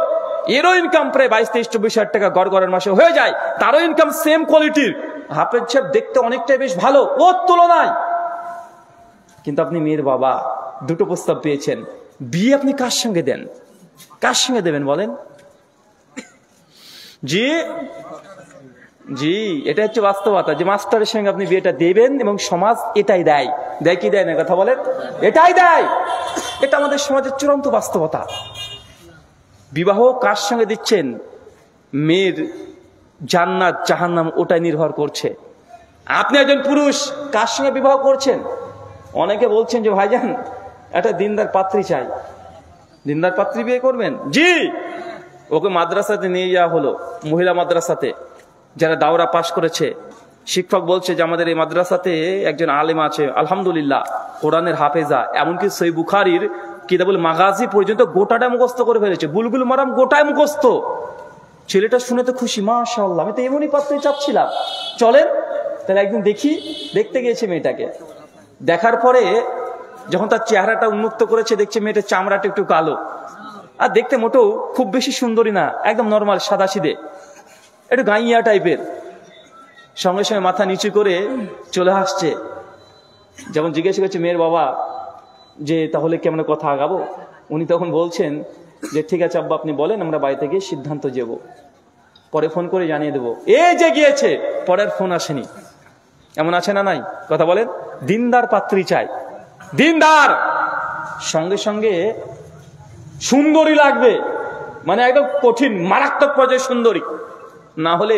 এরও ইনকাম প্রায় 22-23-24,000 টাকা গড়ের মাসে হয়ে যায়, তারও ইনকাম সেম কোয়ালিটির। হাফেজ সাহেব দেখতে অনেকটাই বেশ ভালো ওর তুলনায়। কিন্তু আপনি মেয়ের বাবা, দুটো প্রস্তাব পেয়েছেন, বিয়ে আপনি কার সঙ্গে দেন, কার সঙ্গে দেবেন বলেন? জি জি, এটা হচ্ছে বাস্তবতা, যে মাস্টারের সঙ্গে আপনি বিয়েটা দেবেন, এবং সমাজ এটাই দেয়। দেয় কি দেয় না, কথা বলেন? এটাই দেয়। এটা আমাদের সমাজের চূড়ান্ত বাস্তবতা। বিবাহ কার সঙ্গে দিচ্ছেন, মেয়ের জান্নাত জাহান্নাম ওটাই নির্ভর করছে। আপনি একজন পুরুষ, কার সঙ্গে বিবাহ করছেন? অনেকে বলছেন যে ভাইজান একটা দিনদার পাত্রী চাই, দিনদার পাত্রী বিয়ে করবেন? জি, ওকে মাদ্রাসাতে নিয়ে যাওয়া হলো, মহিলা মাদ্রাসাতে, যারা দাওরা পাশ করেছে। শিক্ষক বলছে যে আমাদের এই মাদ্রাসাতে একজন আলেম আছে, আলহামদুলিল্লাহ, কোরআনের হাফেজা, এমনকি সহিহ বুখারীর কিতাবুল মাগাজি পর্যন্ত গোটাটা মুখস্থ করে ফেলেছে, বুলবুল মারাম গোটায় মুখস্থ। ছেলেটা শুনে তো খুশি, মাশাআল্লাহ, আমি তো এমনই পাত্রই চাচ্ছিলাম, চলেন তাহলে একদিন দেখি। দেখতে গিয়েছে মেয়েটাকে, দেখার পরে যখন তার চেহারাটা উন্মুক্ত করেছে, দেখছে মেয়েটার চামড়াটা একটু কালো, আর দেখতে মোটেও খুব বেশি সুন্দরী না, একদম নর্মাল সাদাসিধে, একটু গাইয়া টাইপের। সঙ্গে সঙ্গে মাথা নিচু করে চলে আসছে। যেমন জিজ্ঞেস করছে মেয়ের বাবা যে তাহলে কেমন কথা আগাবো, উনি তখন বলছেন যে ঠিক আছে আব্বা, আপনি বলেন, আমরা বাড়িতে গিয়ে সিদ্ধান্ত যাব, পরে ফোন করে জানিয়ে দেবো। এই যে গিয়েছে, পরের ফোন আসেনি। এমন আছে না নাই, কথা বলেন? দিনদার পাত্রী চাই, দিনদার, সঙ্গে সঙ্গে সুন্দরী লাগবে, মানে একদম কঠিন মারাত্মক পর্যায়ে সুন্দরী, না হলে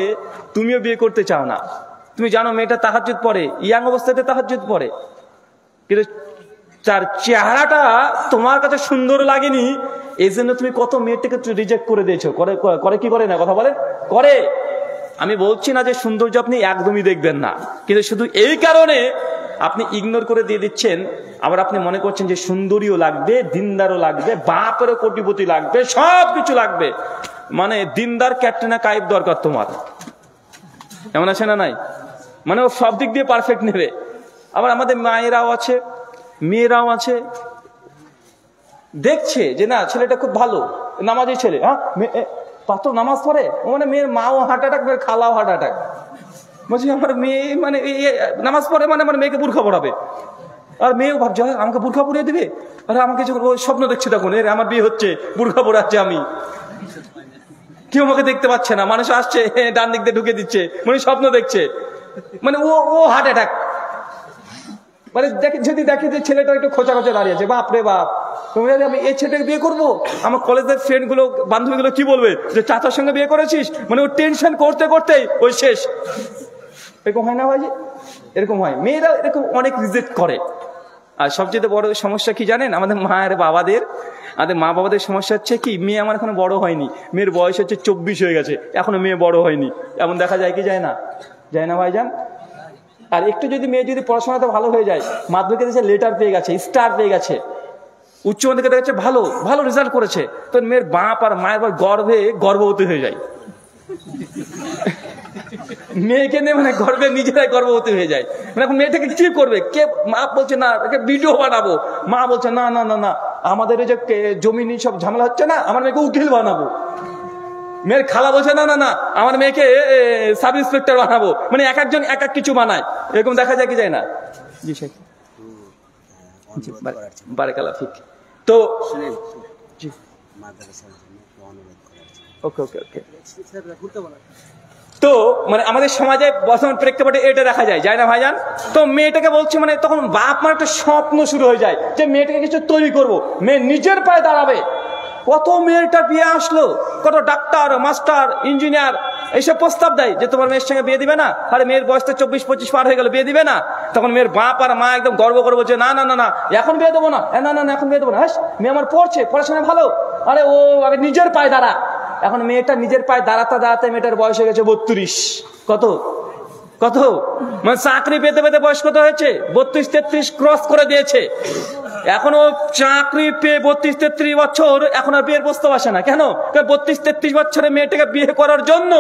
তুমিও বিয়ে করতে চাও না। তুমি জানো মেয়েটা তাহাজ্জুদ পড়ে, ইয়াং অবস্থাতে তাহাজ্জুদ পড়ে, কিন্তু তার চেহারাটা তোমার কাছে সুন্দর লাগেনি, এই জন্য তুমি কত মেয়েটাকে রিজেক্ট করে দিয়েছো। করে কি করে না, কথা বলেন? করে। আমি বলছি না যে সৌন্দর্য আপনি একদমই দেখবেন না, কিন্তু শুধু এই কারণে আপনি ইগনোর করে দিয়ে দিচ্ছেন, আবার আপনি মনে করছেন যে সুন্দরীও লাগবে, দিনদারও লাগবে, বাপেরও কোটিপতি লাগবে, সব কিছু লাগবে, মানে দিনদার ক্যাটরিনা কাইফ দরকার তোমার। এমন আছে না নাই? মানে ও সব দিক দিয়ে পারফেক্ট নেবে। আবার আমাদের মায়েরাও আছে, মেয়েরাও আছে, দেখছে যে না ছেলেটা খুব ভালো, নামাজি ছেলে, হ্যাঁ পাত্র নামাজ পড়ে, মানে মেয়ের মাও হার্ট অ্যাটাক, মেয়ের খালাও হার্ট অ্যাটাক। বলছি আমার মেয়ে মানে নামাজ পড়ে, মানে আমার মেয়েকে বুরখা পড়াবে, আর মেয়েও ভাবছে আমাকে বুরখা পরিয়ে দিবে। আরে আমাকে যখন ওই স্বপ্ন দেখছি তখন আমার বিয়ে হচ্ছে, বুরখা পড়াচ্ছে আমি, কেউ আমাকে দেখতে পাচ্ছে না, মানুষ আসছে ডান দিক দিয়ে ঢুকে দিচ্ছে, মানে স্বপ্ন দেখছে, মানে ও হার্ট অ্যাটাক। মানে যদি দেখে যে ছেলেটা একটু খোঁচা খোঁচা দাঁড়িয়ে আছে, বাপ রে বাপ, তুমি আমি এই ছেলেটাকে বিয়ে করবো, আমার কলেজের ফ্রেন্ড গুলো, বান্ধবী গুলো কি বলবে যে চাচার সঙ্গে বিয়ে করেছিস, মানে ও টেনশন করতে করতেই ওই শেষ। এরকম হয় না ভাই? এরকম হয়, মেয়েরা এরকম অনেক রিজেক্ট করে। আর সবচেয়ে বড় সমস্যা কি জানেন, আমাদের মায়ের বাবাদের, আমাদের মা বাবাদের সমস্যা হচ্ছে কি, মেয়ে আমার এখনো বড় হয়নি, মেয়ের বয়স হচ্ছে 24 হয়ে গেছে, এখনো মেয়ে বড় হয়নি। এমন দেখা যায় কি যায় না? যায় না ভাইজান? আর একটু যদি মেয়ে যদি পড়াশোনাতে ভালো হয়ে যায়, মাধ্যমিকে দেখছে লেটার পেয়ে গেছে, স্টার পেয়ে গেছে, উচ্চ মাধ্যমিকে দেখছে ভালো ভালো রেজাল্ট করেছে, তো মেয়ের বাপ আর মায়ের গর্ভবতী হয়ে যায়। মেয়েকে নিয়ে মানে গর্বে নিজেরাই গর্ভবতী হয়ে যায়। মানে এখন মেয়েটাকে কি করবে, কে? মা বলছে না ভিডিও বানাবো, মা বলছে না না না না, আমাদের এই যে জমি সব ঝামেলা হচ্ছে না, আমার মেয়েকে উকিল বানাবো। মেয়ের খালা বলছে না না না, আমার মেয়েকে সাব ইন্সপেক্টর বানাবো। মানে এক একজন এক এক কিছু বানায়, এরকম দেখা যায় কি যায় না? জি শেখ, বারাকাল্লাহ ফিক। তো ওকে ওকে ওকে। তো মানে আমাদের সমাজে বর্তমান প্রেক্ষাপটে এটা দেখা যায়, যায় না ভাইজান? তো মেয়েটাকে বলছি, মানে তখন বাপ মার একটা স্বপ্ন শুরু হয়ে যায় যে মেয়েটাকে কিছু তৈরি করব, মেয়ে নিজের পায়ে দাঁড়াবে। কত মেয়েটা বিয়ে আসলো, কত ডাক্তার, মাস্টার, ইঞ্জিনিয়ার এইসব প্রস্তাব দেয় যে তোমার মেয়ের সঙ্গে বিয়ে দিবে না। আরে মেয়ের বয়স তো 24-25 পার হয়ে গেল, বিয়ে দিবে না? তখন মেয়ের বাপ আর মা একদম গর্ব করে বলছে না না না না, এখন বিয়ে দেবো না, না না না, এখন বিয়ে দেবো না। মেয়ে আমার পড়ছে, পড়াশোনা ভালো, আরে ও আগে নিজের পায়ে দাঁড়া। এখন মেয়েটা নিজের পায়ে দাঁড়াতে দাঁড়াতে মেয়েটার বয়স হয়ে গেছে 32। কত কত মানে চাকরি পেতে পেতে বয়স কত হয়েছে? 32-33 ক্রস করে দিয়েছে। এখনো চাকরি পেয়ে 32-33 বছর এখন আর বিয়ের প্রস্তাব আসে না। কেন? 32-33 বছরের মেয়েটাকে বিয়ে করার জন্য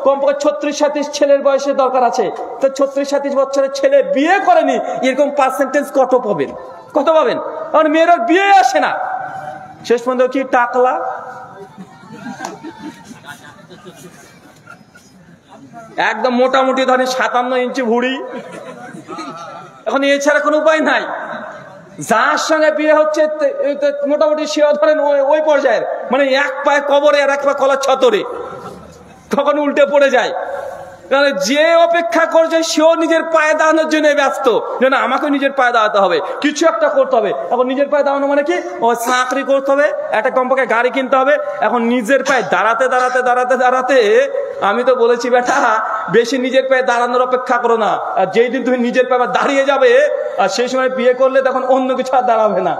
কমপক্ষে 36-37 ছেলের বয়সের দরকার আছে। তো 36-37 বছরের ছেলে বিয়ে করেনি, এরকম পার্সেন্টেজ কত পাবেন? কত পাবেন? কারণ মেয়েরা বিয়ে আসে না। শেষ পর্যন্ত কি টাকলা, একদম মোটামুটি ধরেন 57 ইঞ্চি ভুড়ি। এখন এছাড়া কোনো উপায় নাই। যার সঙ্গে বিয়ে হচ্ছে মোটামুটি সেও ধরেন ওই পর্যায়ের, মানে এক পায়ে কবরে আর এক পায়ে কলার ছতরে, তখন উল্টে পড়ে যায়। যে অপেক্ষা করছে সেও নিজের পায়ে দাঁড়ানোর জন্য ব্যস্ত, যেন আমাকে নিজের পায়ে দাঁড়াতে হবে, কিছু একটা করতে হবে। এখন নিজের পায়ে দাঁড়ানো মানে কি? ও চাকরি করতে হবে, একটা কমপক্ষে গাড়ি কিনতে হবে। এখন নিজের পায়ে দাঁড়াতে দাঁড়াতে দাঁড়াতে দাঁড়াতে আমি তো বলেছি বেটা বেশি নিজের পায়ে দাঁড়ানোর অপেক্ষা করো না। আর যেই দিন তুমি নিজের পায়ে দাঁড়িয়ে যাবে আর সেই সময় বিয়ে করলে তখন অন্য কিছু আর দাঁড়াবে না,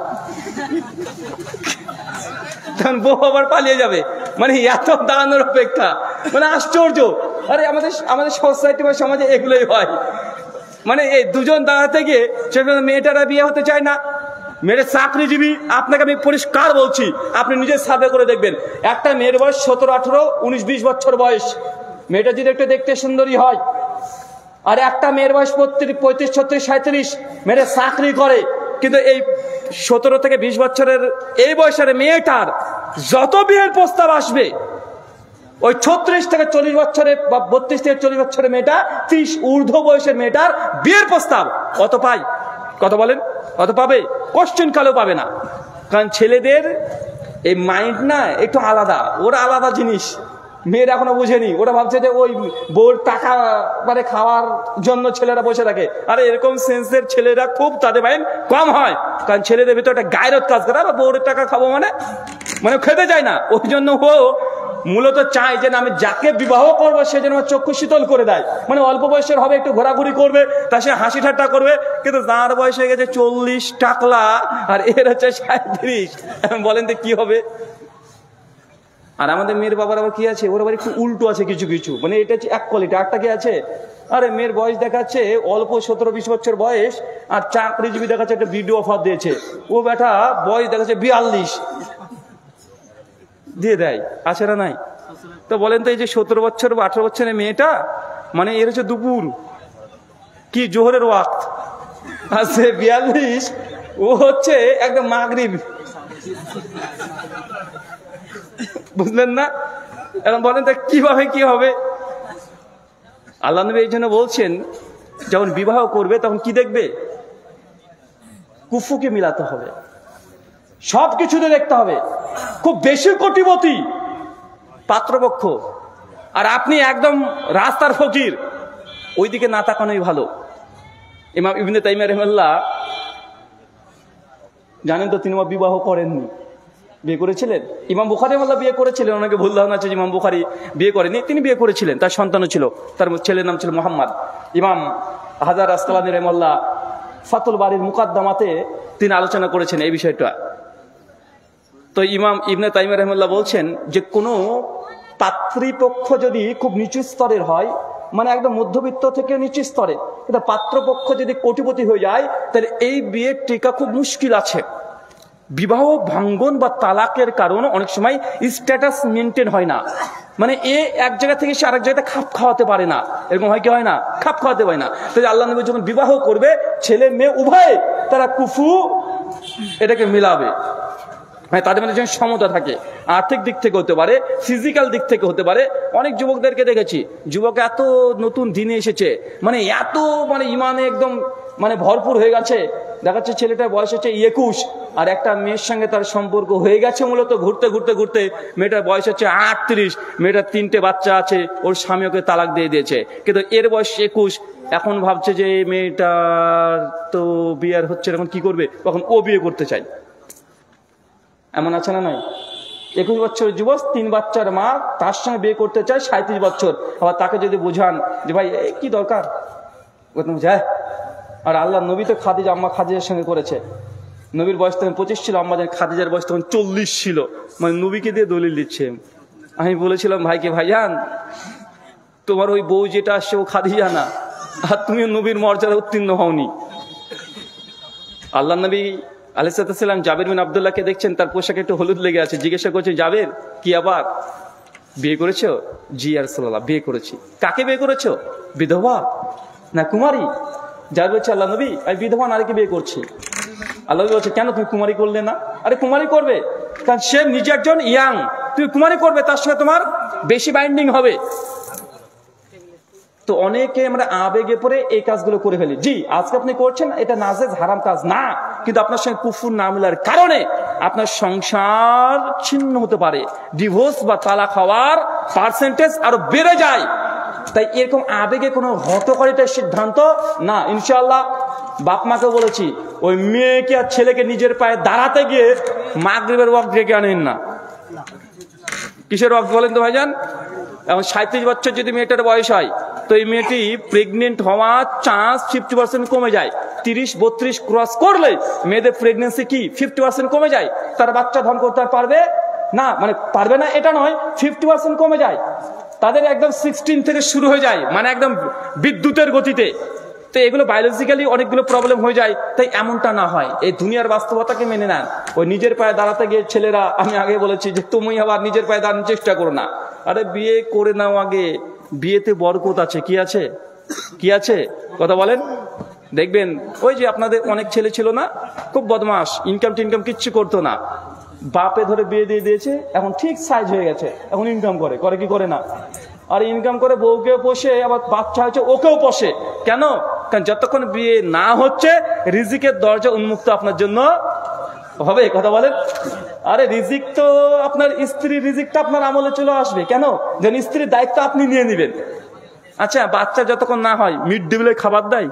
তখন বউ আবার পালিয়ে যাবে। মানে এত দাঁড়ানোর অপেক্ষা, মানে আশ্চর্য। আরে আমাদের সোসাইটি বা সমাজে এগুলোই হয়। মানে এই দুজন দাঁড়াতে গিয়ে সেখানে মেয়েটারা বিয়ে হতে চায় না। মেয়ের চাকরিজীবী, আপনাকে আমি পরিষ্কার বলছি, আপনি নিজের সার্ভে করে দেখবেন। একটা মেয়ের বয়স 17, 18, 19, 20 বছর বয়স, মেয়েটা যদি একটু দেখতে সুন্দরী হয়। আর একটা মেয়ের বয়স 35, 36, 37, মেয়েটা চাকরি করে, কিন্তু এই 17 থেকে 20 বছরের এই বয়সের মেয়েটার যত বিয়ের প্রস্তাব আসবে, ওই 36 থেকে 40 বছরের বা 32 থেকে 40 বছরের মেয়েটা, 30 ঊর্ধ্ব বয়সের মেয়েটার বিয়ের প্রস্তাব কত পায়? কত বলেন? কত পাবে? কোশ্চেন কালেও পাবে না। কারণ ছেলেদের এই মাইন্ড না একটু আলাদা, ওরা আলাদা জিনিস। মেয়েরা এখনো বুঝেনি, ওরা ভাবছে যে ওই বউর টাকা মানে খাওয়ার জন্য ছেলেরা বসে থাকে। আরে এরকম সেন্সের ছেলেরা খুব, তাদের মাইন্ড কম হয়। কারণ ছেলেদের ভিতরে একটা গায়রত কাজ করে, আর বউর টাকা খাবো মানে খেতে যায় না। ওই জন্য ও মূলত চায় যে আমি যাকে বিবাহ করবো সে যেন চক্ষু শীতল করে দেয়। মানে অল্প বয়সের হবে, একটু ঘোরাঘুরি করবে, তা সে হাসি ঠাট্টা করবে। কিন্তু যার বয়স হয়ে গেছে 40 টাকলা, আর এর হচ্ছে 37, বলেন তো কি হবে? আর আমাদের মেয়ের বাবার আবার কি আছে, ওর আবার একটু উল্টো আছে কিছু কিছু। মানে এটা হচ্ছে এক কোয়ালিটি, একটা কি আছে, আরে মেয়ের বয়স দেখাচ্ছে অল্প 17-20 বছর বয়স, আর চাকরিজীবী দেখাচ্ছে একটা ভিডিও অফার দিয়েছে, ও বেটা বয়স দেখাচ্ছে 42 দিয়ে দেয়। আছে না নাই? তো বলেন তো এই যে 17 বছর বা 18 বছরের মেয়েটা, মানে এর হচ্ছে দুপুর কি জোহরের ওয়াক্ত, আর সে 42, ও হচ্ছে একদম মাগরিব। বুঝলেন না? এখন বলেন তো কিভাবে কি হবে? আল্লাহ নবী এই জন্য বলছেন, যখন বিবাহ করবে তখন কি দেখবে? কুফুকে মিলাতে হবে, সবকিছুতে দেখতে হবে। খুব বেশি কোটিপতি পাত্রপক্ষ, আর আপনি একদম রাস্তার ফকির, ওইদিকে না তাকানোই ভালো। ইমাম ইবনে তাইমিয়া রাহিমাহুল্লাহ জানেন তো, তিনি বিবাহ করেননি, বিয়ে করেছিলেন। ইমাম বুখারী রাহিমাহুল্লাহ বিয়ে করেছিলেন, ওনাকে ভুল ধারণা আছে যে ইমাম বুখারী বিয়ে করেনি, তিনি বিয়ে করেছিলেন, তার সন্তানও ছিল, তার ছেলের নাম ছিল মুহাম্মদ। ইমাম হাজার আসকালানী রাহিমাহুল্লাহ ফাতুল বারির মুকাদ্দামাতে তিনি আলোচনা করেছেন এই বিষয়টা। তো ইমাম ইবনে তাইমিয়া রাহিমাহুল্লাহ বলছেন যে কোনো পাত্রীপক্ষ যদি খুব নিচু স্তরের হয়, মানে একদম মধ্যবিত্ত থেকে নিচু স্তরে, কিন্তু পাত্রপক্ষ যদি কোটিপতি হয়ে যায়, তাহলে এই বিয়ের টিকা খুব মুশকিল আছে। বিবাহ ভাঙ্গন বা তালাকের কারণে অনেক সময় স্ট্যাটাস মেনটেন হয় না। মানে এ এক জায়গা থেকে সে আরেক জায়গাতে খাপ খাওয়াতে পারে না, এরকম হয় কি হয় না? খাপ খাওয়াতে পারে না। তাই আল্লাহ নবী যখন বিবাহ করবে, ছেলে মেয়ে উভয়ে তারা কুফু এটাকে মিলাবে। মানে তাদের মধ্যে যেন সমতা থাকে, আর্থিক দিক থেকে হতে পারে, ফিজিক্যাল দিক থেকে হতে পারে। অনেক যুবকদেরকে দেখেছি, যুবক এত নতুন দিনে এসেছে, মানে এত মানে ইমানে একদম মানে ভরপুর হয়ে গেছে, দেখাচ্ছে ছেলেটার বয়স হচ্ছে 21, আর একটা মেয়ের সঙ্গে তার সম্পর্ক হয়ে গেছে মূলত ঘুরতে ঘুরতে ঘুরতে, মেয়েটার বয়স হচ্ছে 38, মেয়েটার 3টে বাচ্চা আছে, ওর স্বামী ওকে তালাক দিয়ে দিয়েছে, কিন্তু এর বয়স 21। এখন ভাবছে যে মেয়েটার তো বিয়ে হচ্ছে, এখন কি করবে? তখন ও বিয়ে করতে চায়। এমন আছে না নাই? 21 বছরের যুবক, 3 বাচ্চার মা, তার সঙ্গে বিয়ে করতে চায় 37 বছর। আবার তাকে যদি বোঝান যে ভাই কি দরকার, যায়। আর আল্লাহ নবী তো আম্মা খাদিজার সঙ্গে করেছে, নবীর বয়স তখন 25 ছিল, আম্মা জান খাদিজার বয়স তখন 40 ছিল। মানে নবীকে দিয়ে দলিল দিচ্ছে। আমি বলেছিলাম ভাইকে, ভাইজান তোমার ওই বউ যেটা আসছে ও খাদিজা না, আর তুমিও নবীর মর্যাদা উত্তীর্ণ হওনি। আল্লাহ নবী আলাইহিস সালাম জাবের বিন আব্দুল্লাহকে দেখছেন, তার পোশাকে একটু হলুদ লেগে আছে। জিজ্ঞাসা করছেন, জাবের কি আবার বিয়ে করেছো? জি ইয়া রাসূলুল্লাহ, বিয়ে করেছি। কাকে বিয়ে করেছো? বিধবা না কুমারী? জাবের বলছে, আল্লাহ নবী আমি বিধবা নারীকে বিয়ে করছি। আল্লাহ নবী বলছে, কেন তুমি কুমারী করলে না? আরে কুমারী করবে, কারণ সে নিজে একজন ইয়াং, তুমি কুমারী করবে, তার সঙ্গে তোমার বেশি বাইন্ডিং হবে। তো অনেকে আমরা আবেগে পড়ে এই কাজগুলো করে ফেলি। জি আজকে আপনি করছেন, এটা নাজেজ হারাম কাজ না, কিন্তু আপনার সঙ্গে কুফর না মিলার কারণে আপনার সংসার ছিন্ন হতে পারে, ডিভোর্স বা তালাক হওয়ার পার্সেন্টেজ আরো বেড়ে যায়। তাই এরকম আবেগে কোনো হতকারিতার সিদ্ধান্ত না। ইনশাআল্লাহ বাপ মাকে বলেছি, ওই মেয়েকে আর ছেলেকে নিজের পায়ে দাঁড়াতে গিয়ে মাগরিবের ওয়াক্ত ডেকে আনেন না। কিসের ওয়াক্ত বলেন তো ভাইজান? এখন 37 বছর যদি মেয়েটার বয়স হয়, তো এই মেয়েটি প্রেগনেন্ট হওয়ার চান্স 50% কমে যায়। 30-32 ক্রস করলে মেয়েদের প্রেগনেন্সি কি 50% কমে যায়। তার বাচ্চা ধারণ করতে পারবে না, মানে পারবে না এটা নয়, 50% কমে যায়। তাদের একদম 16 থেকে শুরু হয়ে যায়, মানে একদম বিদ্যুতের গতিতে। তো এগুলো বায়োলজিক্যালি অনেকগুলো প্রবলেম হয়ে যায়। তাই এমনটা না হয়, এই দুনিয়ার বাস্তবতাকে মেনে নেন। ওই নিজের পায়ে দাঁড়াতে গিয়ে ছেলেরা, আমি আগে বলেছি যে তুমি আবার নিজের পায়ে দাঁড়ানোর চেষ্টা করো না। আরে বিয়ে করে নাও আগে, বিয়েতে বরকত আছে। কি আছে? কি আছে? কথা বলেন। দেখবেন ওই যে আপনাদের অনেক ছেলে ছিল না, খুব বদমাস, ইনকাম টিনকাম কিচ্ছু করতো না, বাপে ধরে বিয়ে দিয়ে দিয়েছে, এখন ঠিক সাইজ হয়ে গেছে, এখন ইনকাম করে। করে কি করে না? আর ইনকাম করে বউকেও পোষে, আবার বাচ্চা হয়েছে ওকেও পোষে। কেন? কারণ যতক্ষণ বিয়ে না হচ্ছে রিজিকের দরজা উন্মুক্ত আপনার জন্য হবে। কথা বলেন। আরে রিজিক তো আপনার স্ত্রীর রিজিকটা আপনার আমলে চলে আসবে। কেন? যেন স্ত্রীর দায়িত্ব আপনি নিয়ে নেবেন। আচ্ছা বাচ্চা যতক্ষণ না হয় মিড ডে মিলের খাবার দেয়?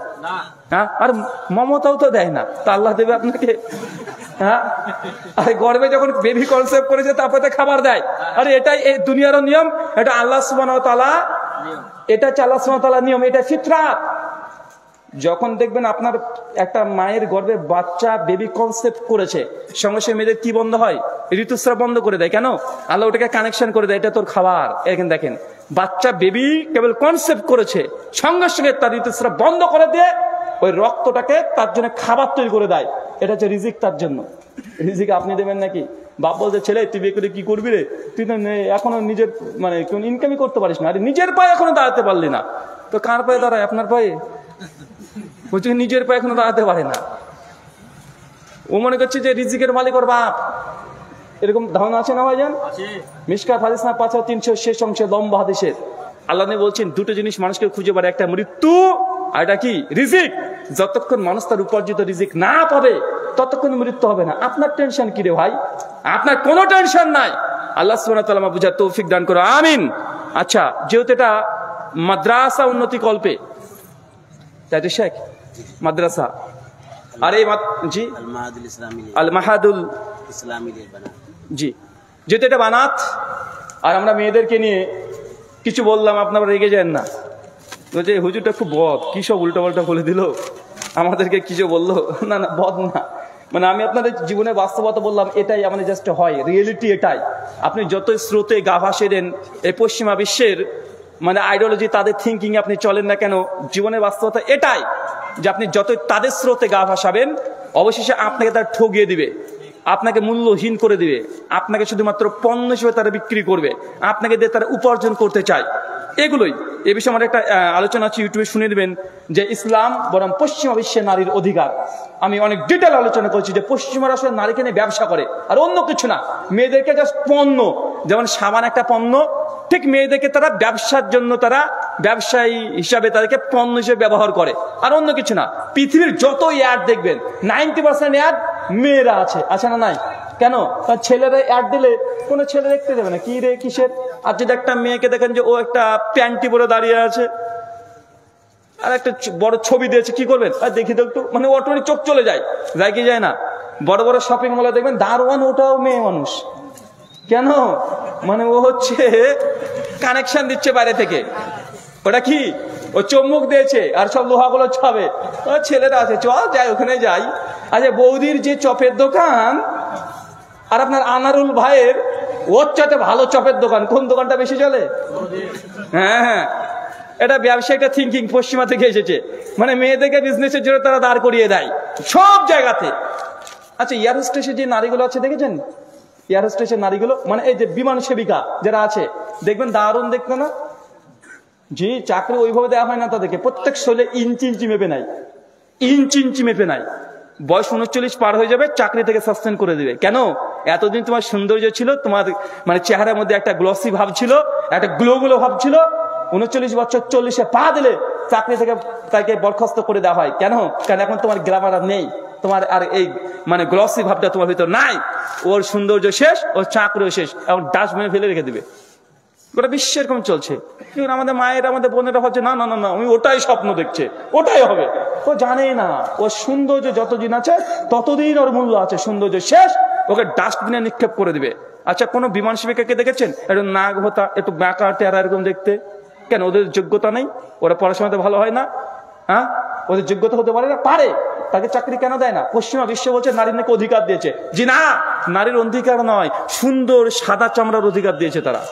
হ্যাঁ। আর মমতাও তো দেয় না, তা আল্লাহ দেবে আপনাকে? হ্যাঁ। আরে গর্বে যখন বেবি কনসেপ্ট করেছে তারপরে তো খাবার দেয়। আরে এটাই এই দুনিয়ার নিয়ম, এটা আল্লাহ সুবহানাহু ওয়া তাআলা, এটা হচ্ছে আল্লাহ সুবহানাহু ওয়া তাআলার নিয়ম, এটা ফিতরাত। যখন দেখবেন আপনার একটা মায়ের গর্ভে বাচ্চা বেবি কনসেপ্ট করেছে, সঙ্গে সঙ্গে মেয়েদের কি বন্ধ হয়? ঋতুস্রাব বন্ধ করে দেয়। কেন? আল্লাহ ওটাকে কানেকশন করে দেয়, এটা তোর খাবার। এখানে দেখেন বাচ্চা বেবি কেবল কনসেপ্ট করেছে, সঙ্গে সঙ্গে তার ঋতুস্রাব বন্ধ করে দিয়ে ওই রক্তটাকে তার জন্য খাবার তৈরি করে দেয়। এটা হচ্ছে রিজিক তার জন্য। রিজিক আপনি দেবেন নাকি? বাপ বলছে, ছেলে তুই বিয়ে করে কি করবি রে? তুই তো এখনো নিজের মানে কোন ইনকামই করতে পারিস না। আরে নিজের পায়ে এখনো দাঁড়াতে পারলি না, তো কার পায়ে দাঁড়ায়? আপনার পায়ে। বলছে নিজের পায়ে এখনো দাঁড়াতে পারে না, ও মনে করছে যে রিজিকের মালিক ওর বাপ। এরকম ধারণা আছে না ভাইজান? মিশকাত হাদিস না 5300 শেষ অংশে লম্বা হাদিসের আল্লাহ নবী বলছেন, দুটো জিনিস মানুষকে খুঁজে পারে, একটা মৃত্যু আর এটা কি? রিজিক। যতক্ষণ মানুষ তার উপার্জিত রিজিক না পাবে ততক্ষণ মৃত্যু হবে না। আপনার টেনশন কি রে ভাই? আপনার কোনো টেনশন নাই। আল্লাহ সুবহানাহু ওয়া তাআলা বুঝার তৌফিক দান করো, আমিন। আচ্ছা, যেহেতু এটা মাদ্রাসা উন্নতি কল্পে, তাই তো শেখ মাদ্রাসা, আরে জি আল মাহাদুল ইসলামী, জি যেহেতু এটা বানাত, আর আমরা মেয়েদেরকে নিয়ে কিছু বললাম, আপনারা রেগে যান না। বলছে হুজুরটা খুব বদ, কি সব উল্টাপাল্টা বলে দিল, আমাদেরকে কিছু বললো। না না, বদ না, মানে আমি আপনাদের জীবনে বাস্তবতা বললাম, এটাই আমাদের জাস্ট হয়, রিয়েলিটি এটাই। আপনি যতই স্রোতে গা ভাসে দেন এই পশ্চিমা বিশ্বের মানে আইডিওলজি, তাদের থিঙ্কিং আপনি চলেন না কেন, জীবনের বাস্তবতা এটাই যে আপনি যতই তাদের স্রোতে গা ভাসাবেন অবশেষে আপনাকে তারা ঠগিয়ে দিবে, আপনাকে মূল্যহীন করে দিবে, আপনাকে শুধুমাত্র পণ্য হিসেবে তারা বিক্রি করবে, আপনাকে দিয়ে তারা উপার্জন করতে চায়। এগুলোই এ বিষয়ে আমার একটা আলোচনা আছে, ইউটিউবে শুনে দেবেন যে ইসলাম বরং পশ্চিমা বিশ্বের নারীর অধিকার। আমি অনেক ডিটেল আলোচনা করছি যে পশ্চিমারা আসলে নারীকে নিয়ে ব্যবসা করে, আর অন্য কিছু না। মেয়েদেরকে জাস্ট পণ্য, যেমন সাবান একটা পণ্য, ঠিক মেয়েদেরকে তারা ব্যবসার জন্য, তারা ব্যবসায়ী হিসাবে তাদেরকে পণ্য হিসেবে ব্যবহার করে, আর অন্য কিছু না। পৃথিবীর যত অ্যাড দেখবেন 90% অ্যাড মেয়েরা আছে না নাই? কেন? তার ছেলেরা অ্যাড দিলে কোনো ছেলে দেখতে দেবে না, কি রে কিসের? আর যদি একটা মেয়েকে দেখেন যে ও একটা প্যান্টি পরে দাঁড়িয়ে আছে আর একটা বড় ছবি দিয়েছে, কি করবেন? আর দেখি তো একটু, মানে অটোমেটিক চোখ চলে যায় কি যায় না? বড় বড় শপিং মলে দেখবেন দারোয়ান, ওটাও মেয়ে মানুষ। কেন? মানে ও হচ্ছে কানেকশন দিচ্ছে বাইরে থেকে। ওটা কি? ও চুম্বক দিয়েছে আর সব লোহাগুলো ছাবে। ছেলেরা আছে, চল যাই ওখানে যাই, আচ্ছা বৌদির যে চপের দোকান আর আপনার আনারুল ভাইয়ের ওর চাইতে ভালো চপের দোকান, কোন দোকানটা বেশি চলে? হ্যাঁ হ্যাঁ, এটা ব্যবসায়িকটা থিঙ্কিং পশ্চিমা থেকে এসেছে, মানে মেয়েদেরকে বিজনেসের জন্য তারা দাঁড় করিয়ে দেয় সব জায়গাতে। আচ্ছা এয়ার হোস্টেসের যে নারীগুলো আছে দেখেছেন? এয়ার হোস্টেসের নারীগুলো, মানে এই যে বিমান সেবিকা যারা আছে, দেখবেন দারুণ দেখতে না? জি, চাকরি ওইভাবে দেওয়া হয় না তাদেরকে, প্রত্যেক শৈলে ইঞ্চি ইঞ্চি মেপে নাই, ইঞ্চি ইঞ্চি মেপে নাই। বয়স 39 পার হয়ে যাবে, চাকরি থেকে সাসপেন্ড করে দিবে। কেন? এতদিন তোমার সৌন্দর্য ছিল, তোমার মানে চেহারার মধ্যে একটা গ্লসি ভাব ছিল, একটা গ্লো গ্লো ভাব ছিল, 39 বছর 40-এ পা দিলে চাকরি থেকে তাকে বরখাস্ত করে দেওয়া হয়। কেন? কারণ এখন তোমার গ্ল্যামার আর নেই, তোমার আর এই মানে গ্লসি ভাবটা তোমার ভিতর নাই, ওর সৌন্দর্য শেষ, ওর চাকরিও শেষ, এখন ডাস্টবিনে ফেলে রেখে দিবে। গোটা বিশ্ব এরকম চলছে। কিন্তু আমাদের মায়ের, আমাদের বোনেরা ভাবছে না না না না, আমি ওটাই স্বপ্ন দেখছে, ওটাই হবে। ও জানেই না ওর সৌন্দর্য যতদিন আছে ততদিন ওর মূল্য আছে, সৌন্দর্য শেষ ওকে ডাস্টবিনে নিক্ষেপ করে দিবে। আচ্ছা কোন বিমান সেবিকাকে দেখেছেন একটু নাক ভোতা, একটু ব্যাকা টেরা এরকম দেখতে? কেন? ওদের যোগ্যতা নেই? ওরা পড়াশোনাতে ভালো হয় না? হ্যাঁ, ওদের যোগ্যতা হতে পারে না? পারে, তাকে চাকরি কেন দেয় না? পশ্চিমা বিশ্ব বলছে নারীর নাকি অধিকার দিয়েছে। জি না, নারীর অধিকার নয়, সুন্দর সাদা চামড়ার অধিকার দিয়েছে তারা।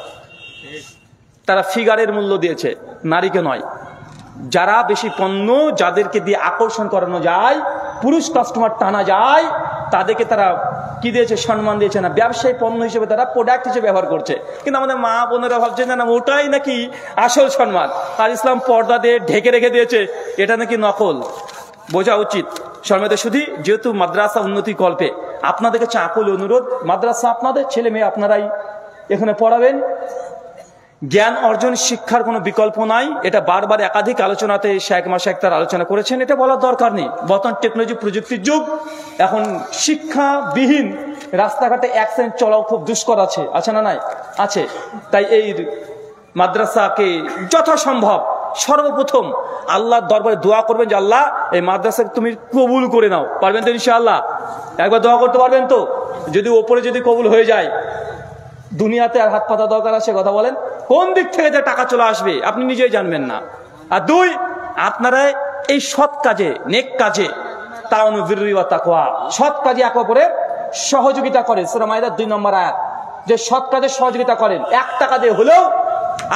তারা ফিগারের মূল্য দিয়েছে, নারীকে নয়। যারা বেশি পণ্য, যাদেরকে দিয়ে আকর্ষণ করানো যায়, পুরুষ কাস্টমার টানা যায়, তাদেরকে তারা কি দিয়েছে? সম্মান দিয়েছে না, ব্যবসায়ী পণ্য হিসেবে তারা প্রোডাক্ট হিসেবে ব্যবহার করছে। কিন্তু আমাদের মা বোনেরা ভাবছে না ওটাই নাকি আসল সম্মান, আর ইসলাম পর্দা দিয়ে ঢেকে রেখে দিয়েছে, এটা নাকি নকল। বোঝা উচিত। সম্মানিত শুধু, যেহেতু মাদ্রাসা উন্নতি কল্পে আপনাদেরকে চাকুল অনুরোধ, মাদ্রাসা আপনাদের ছেলে মেয়ে আপনারাই এখানে পড়াবেন। জ্ঞান অর্জন শিক্ষার কোনো বিকল্প নাই, এটা বারবার একাধিক আলোচনাতে শেখ মাশায়েখ তার আলোচনা করেছেন, এটা বলার দরকার নেই। বর্তমান টেকনোলজি প্রযুক্তির যুগ, এখন শিক্ষাবিহীন রাস্তাঘাটে এক সেকেন্ড চলাও খুব দুষ্কর আছে, আছে না নাই? আছে। তাই এই মাদ্রাসাকে যথাসম্ভব সর্বপ্রথম আল্লাহর দরবারে দোয়া করবেন যে আল্লাহ এই মাদ্রাসাকে তুমি কবুল করে নাও। পারবেন তো ইনশাআল্লাহ? একবার দোয়া করতে পারবেন তো? যদি ওপরে যদি কবুল হয়ে যায়, দুনিয়াতে আর হাত পাতা দরকার আছে? কথা বলেন, কোন দিক থেকে যে টাকা চলে আসবে আপনি নিজেই জানবেন না। আর দুই, আপনারা এই সৎ কাজে, নেক কাজে, তাআওয়ানু বিররি ওয়া তাকওয়া, সৎ কাজে একে অপরের সহযোগিতা করেন। সূরা মাইদার 2 নম্বর আয়াত, যে সৎ কাজে সহযোগিতা করেন, 1 টাকা দিয়ে হলেও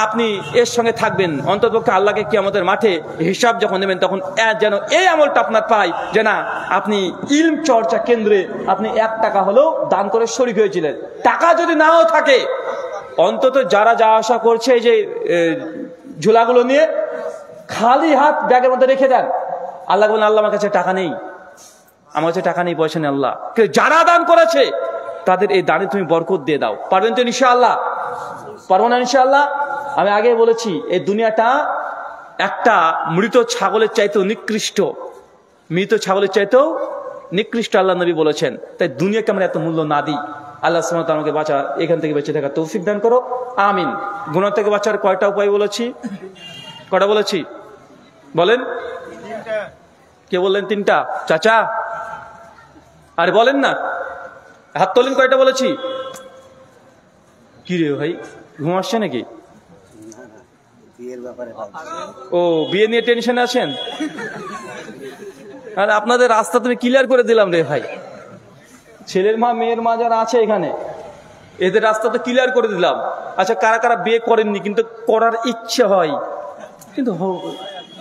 আপনি এর সঙ্গে থাকবেন। অন্ততপক্ষে আল্লাহকে কিয়ামতের মাঠে হিসাব যখন নেবেন তখন যেন এই আমলটা আপনার পাই যে না, আপনি ইলম চর্চা কেন্দ্রে আপনি 1 টাকা হলেও দান করে শরীক হয়েছিলেন। টাকা যদি নাও থাকে, অন্তত যারা যা আশা করছে এই যে ঝোলাগুলো নিয়ে খালি হাত ব্যাগের মধ্যে রেখে দেন, আল্লাহ বলেন আল্লাহ আমার কাছে টাকা নেই, আমার কাছে টাকা নেই, পয়সা নেই। আল্লাহ যারা দান করেছে তাদের এই দানে তুমি বরকত দিয়ে দাও। পারবেন তো ইনশাআল্লাহ? পারবো না ইনশাআল্লাহ? আমি আগে বলেছি এই দুনিয়াটা একটা মৃত ছাগলের চাইতেও নিকৃষ্ট, মৃত ছাগলের চাইতেও নিকৃষ্ট আল্লাহ নবী বলেছেন। তাই দুনিয়াকে আমরা এত মূল্য না দিই। আল্লাহ সুবহানাহু ওয়া তাআলা আমাকে বাঁচা, এখান থেকে বেঁচে থাকার তৌফিক দান করো, আমিন। গুনাহ থেকে বাঁচার কয়টা উপায় বলেছি? কয়টা বলেছি বলেন? কে বললেন? 3টা। চাচা আরে বলেন না, হাত তোলেন। কয়টা বলেছি? কি রে ভাই, ঘুম আসছে নাকি? ও, বিয়ে নিয়ে টেনশনে আছেন? আর আপনাদের রাস্তা তুমি ক্লিয়ার করে দিলাম রে ভাই। ছেলের মা মেয়ের মা যারা আছে এখানে, এদের রাস্তা তো ক্লিয়ার করে দিলাম। আচ্ছা, কারা কারা বিয়ে করেননি কিন্তু করার ইচ্ছে হয় কিন্তু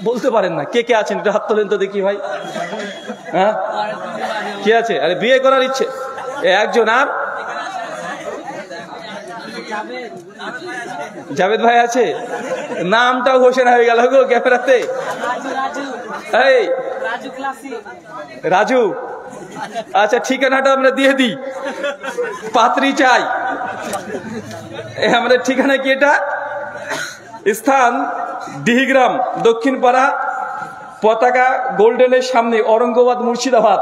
বলতে পারেন না? কে কে আছেন একটু হাত তোলেন তো দেখি ভাই। হ্যাঁ, কে আছে? আরে বিয়ে করার ইচ্ছে একজন। আর জাভেদ ভাই আছে, নামটাও ঘোষণা হয়ে গেল গো ক্যামেরাতে। এই রাজু, আচ্ছা ঠিকানাটা আমরা দিয়ে দিই, পাত্রী চাই। আমাদের ঠিকানা কি? এটা স্থান ডিহিগ্রাম, দক্ষিণ পাড়া, পতাকা গোল্ডেনের সামনে, औरंगाबाद মুর্শিদাবাদ।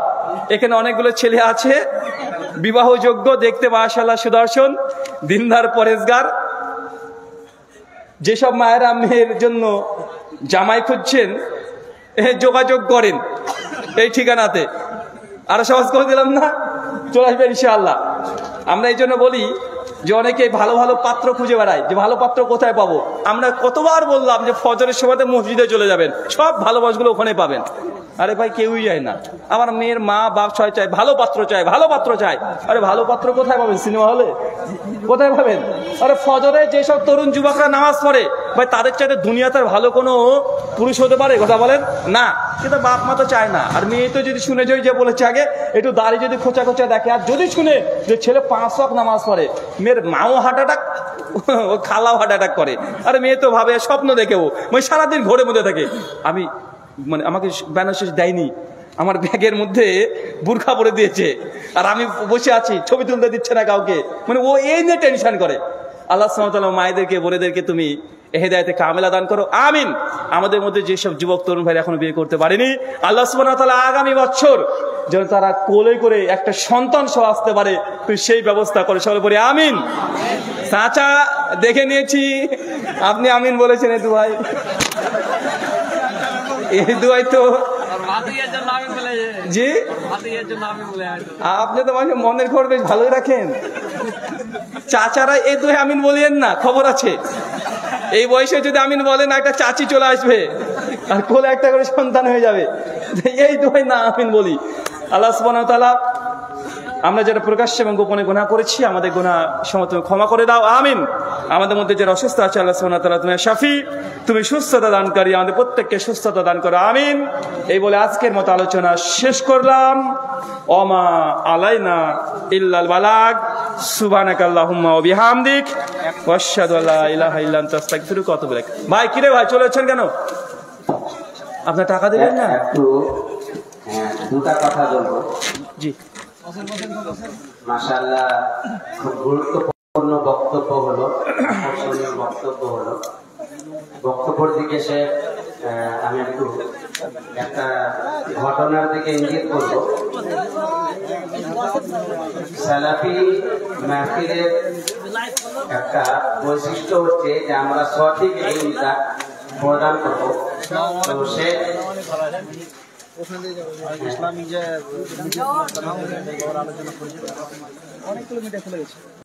এখানে অনেকগুলো ছেলে আছে বিবাহযোগ্য, দেখতে মাশাআল্লাহ সুদর্শন, দিনদার, পরেজগার। যেসব মায়েরা মেয়ের জন্য জামাই খুঁজছেন যোগাযোগ করেন এই ঠিকানাতে। আরো সহজ করে দিলাম না? চলে আসবে ইনশাআল্লাহ। আমরা এই জন্য বলি যে অনেকে ভালো ভালো পাত্র খুঁজে বেড়ায়, যে ভালো পাত্র কোথায় পাবো। আমরা কতবার বললাম যে ফজরের সময়তে মসজিদে চলে যাবেন, সব ভালো মানুষগুলো ওখানে পাবেন। আরে ভাই কেউই যায় না। আমার মেয়ের মা বাপ ছয় চায়, ভালো পাত্র চায়, ভালো পাত্র চায়। আরে ভালো পাত্র কোথায় পাবেন? সিনেমা হলে কোথায় পাবেন? আরে ফজরে যেসব তরুণ যুবকরা নামাজ পড়ে ভাই, তাদের চাইতে দুনিয়াতে ভালো কোনো পুরুষ হতে পারে? কথা বলেন না। কিন্তু বাপ মা তো চায় না। আর মেয়ে তো যদি শুনে যে বলেছে আগে একটু দাড়ি যদি খোঁচা খোঁচা দেখে, আর যদি শুনে যে ছেলে 5 ওয়াক্ত নামাজ পড়ে, মেয়ের মাও হার্ট অ্যাটাক, ও খালাও হার্ট অ্যাটাক করে। আরে মেয়ে তো ভাবে, স্বপ্ন দেখে ও মানে সারাদিন ঘরের মধ্যে থাকে। আমি মানে আমাকে ব্যানার শেষ দেয়নি, আমার ব্যাগের মধ্যে বুরখা পরে দিয়েছে, আর আমি বসে আছি, ছবি তুলতে দিচ্ছে না কাউকে। মানে ও এই নিয়ে টেনশন করে। আল্লাহ সুবহানাহু ওয়া তাআলা মায়েদেরকে বোনেদেরকে তুমি হেদায়েতে কামেলা দান করো, আমিন। আমাদের মধ্যে যেসব যুবক তরুণ ভাই এখনো বিয়ে করতে পারেনি, আল্লাহ সুবহানাহু ওয়া তাআলা আগামী বছর যেন তারা কোলে করে একটা সন্তান সহ আসতে পারে, তুই সেই ব্যবস্থা করে। সবাই বলি আমিন। চাচা দেখে নিয়েছি, আপনি আমিন বলেছেন। এই দুয়াই, এই দুয়াই তো জি, আপনি তো মানে মনের খবর বেশ ভালোই রাখেন। চাচারা এই দুই আমিন বলিয়েন না, খবর আছে। এই বয়সে যদি আমিন বলেন, একটা চাচি চলে আসবে আর কোলে একটা করে সন্তান হয়ে যাবে। এই দুই না আমিন বলি। আল্লাহ সুবহানাহু ওয়া তাআলা আমরা যারা প্রকাশ্যে এবং গোপনে গুনাহ করেছি, আমাদের গুনাহ সমস্ত ক্ষমা করে দাও, আমিন। আমাদের মধ্যে যারা অসুস্থ আছে, আল্লাহ সুবহানাহু ওয়া তাআলা তুমি শাফি, তুমি সুস্থতা দানকারী, আমাদের প্রত্যেককে সুস্থতা দান করো, আমিন। এই বলে আজকের মতো আলোচনা শেষ করলাম। ওমা আলাইনা ইল্লাল বালাগ। সুবহানাকাল্লাহুম্মা ওয়া বিহামদিক ওয়া আশহাদু আল্লা ইলাহা ইল্লা আনতা আস্তাগফিরুকা ওয়া আতুবু ইলাইক। ভাই কিরে ভাই, চলে যাচ্ছেন কেন? আপনার টাকা দেবেন না? একটু দুটা কথা বলবো। জি, মাশাআল্লাহ, খুব গুরুত্বপূর্ণ বক্তব্য হলো, আকর্ষণীয় বক্তব্য হলো। বক্তব্যের দিকে সে আমি একটু একটা ঘটনার দিকে ইঙ্গিত করব। সালাফি মাহফিলের একটা বৈশিষ্ট্য হচ্ছে যে আমরা সঠিক ইলমটা প্রদান করব। তো সে ইসলামী যে আলোচনা করেছে অনেকগুলো মিডিয়া চলে গেছে।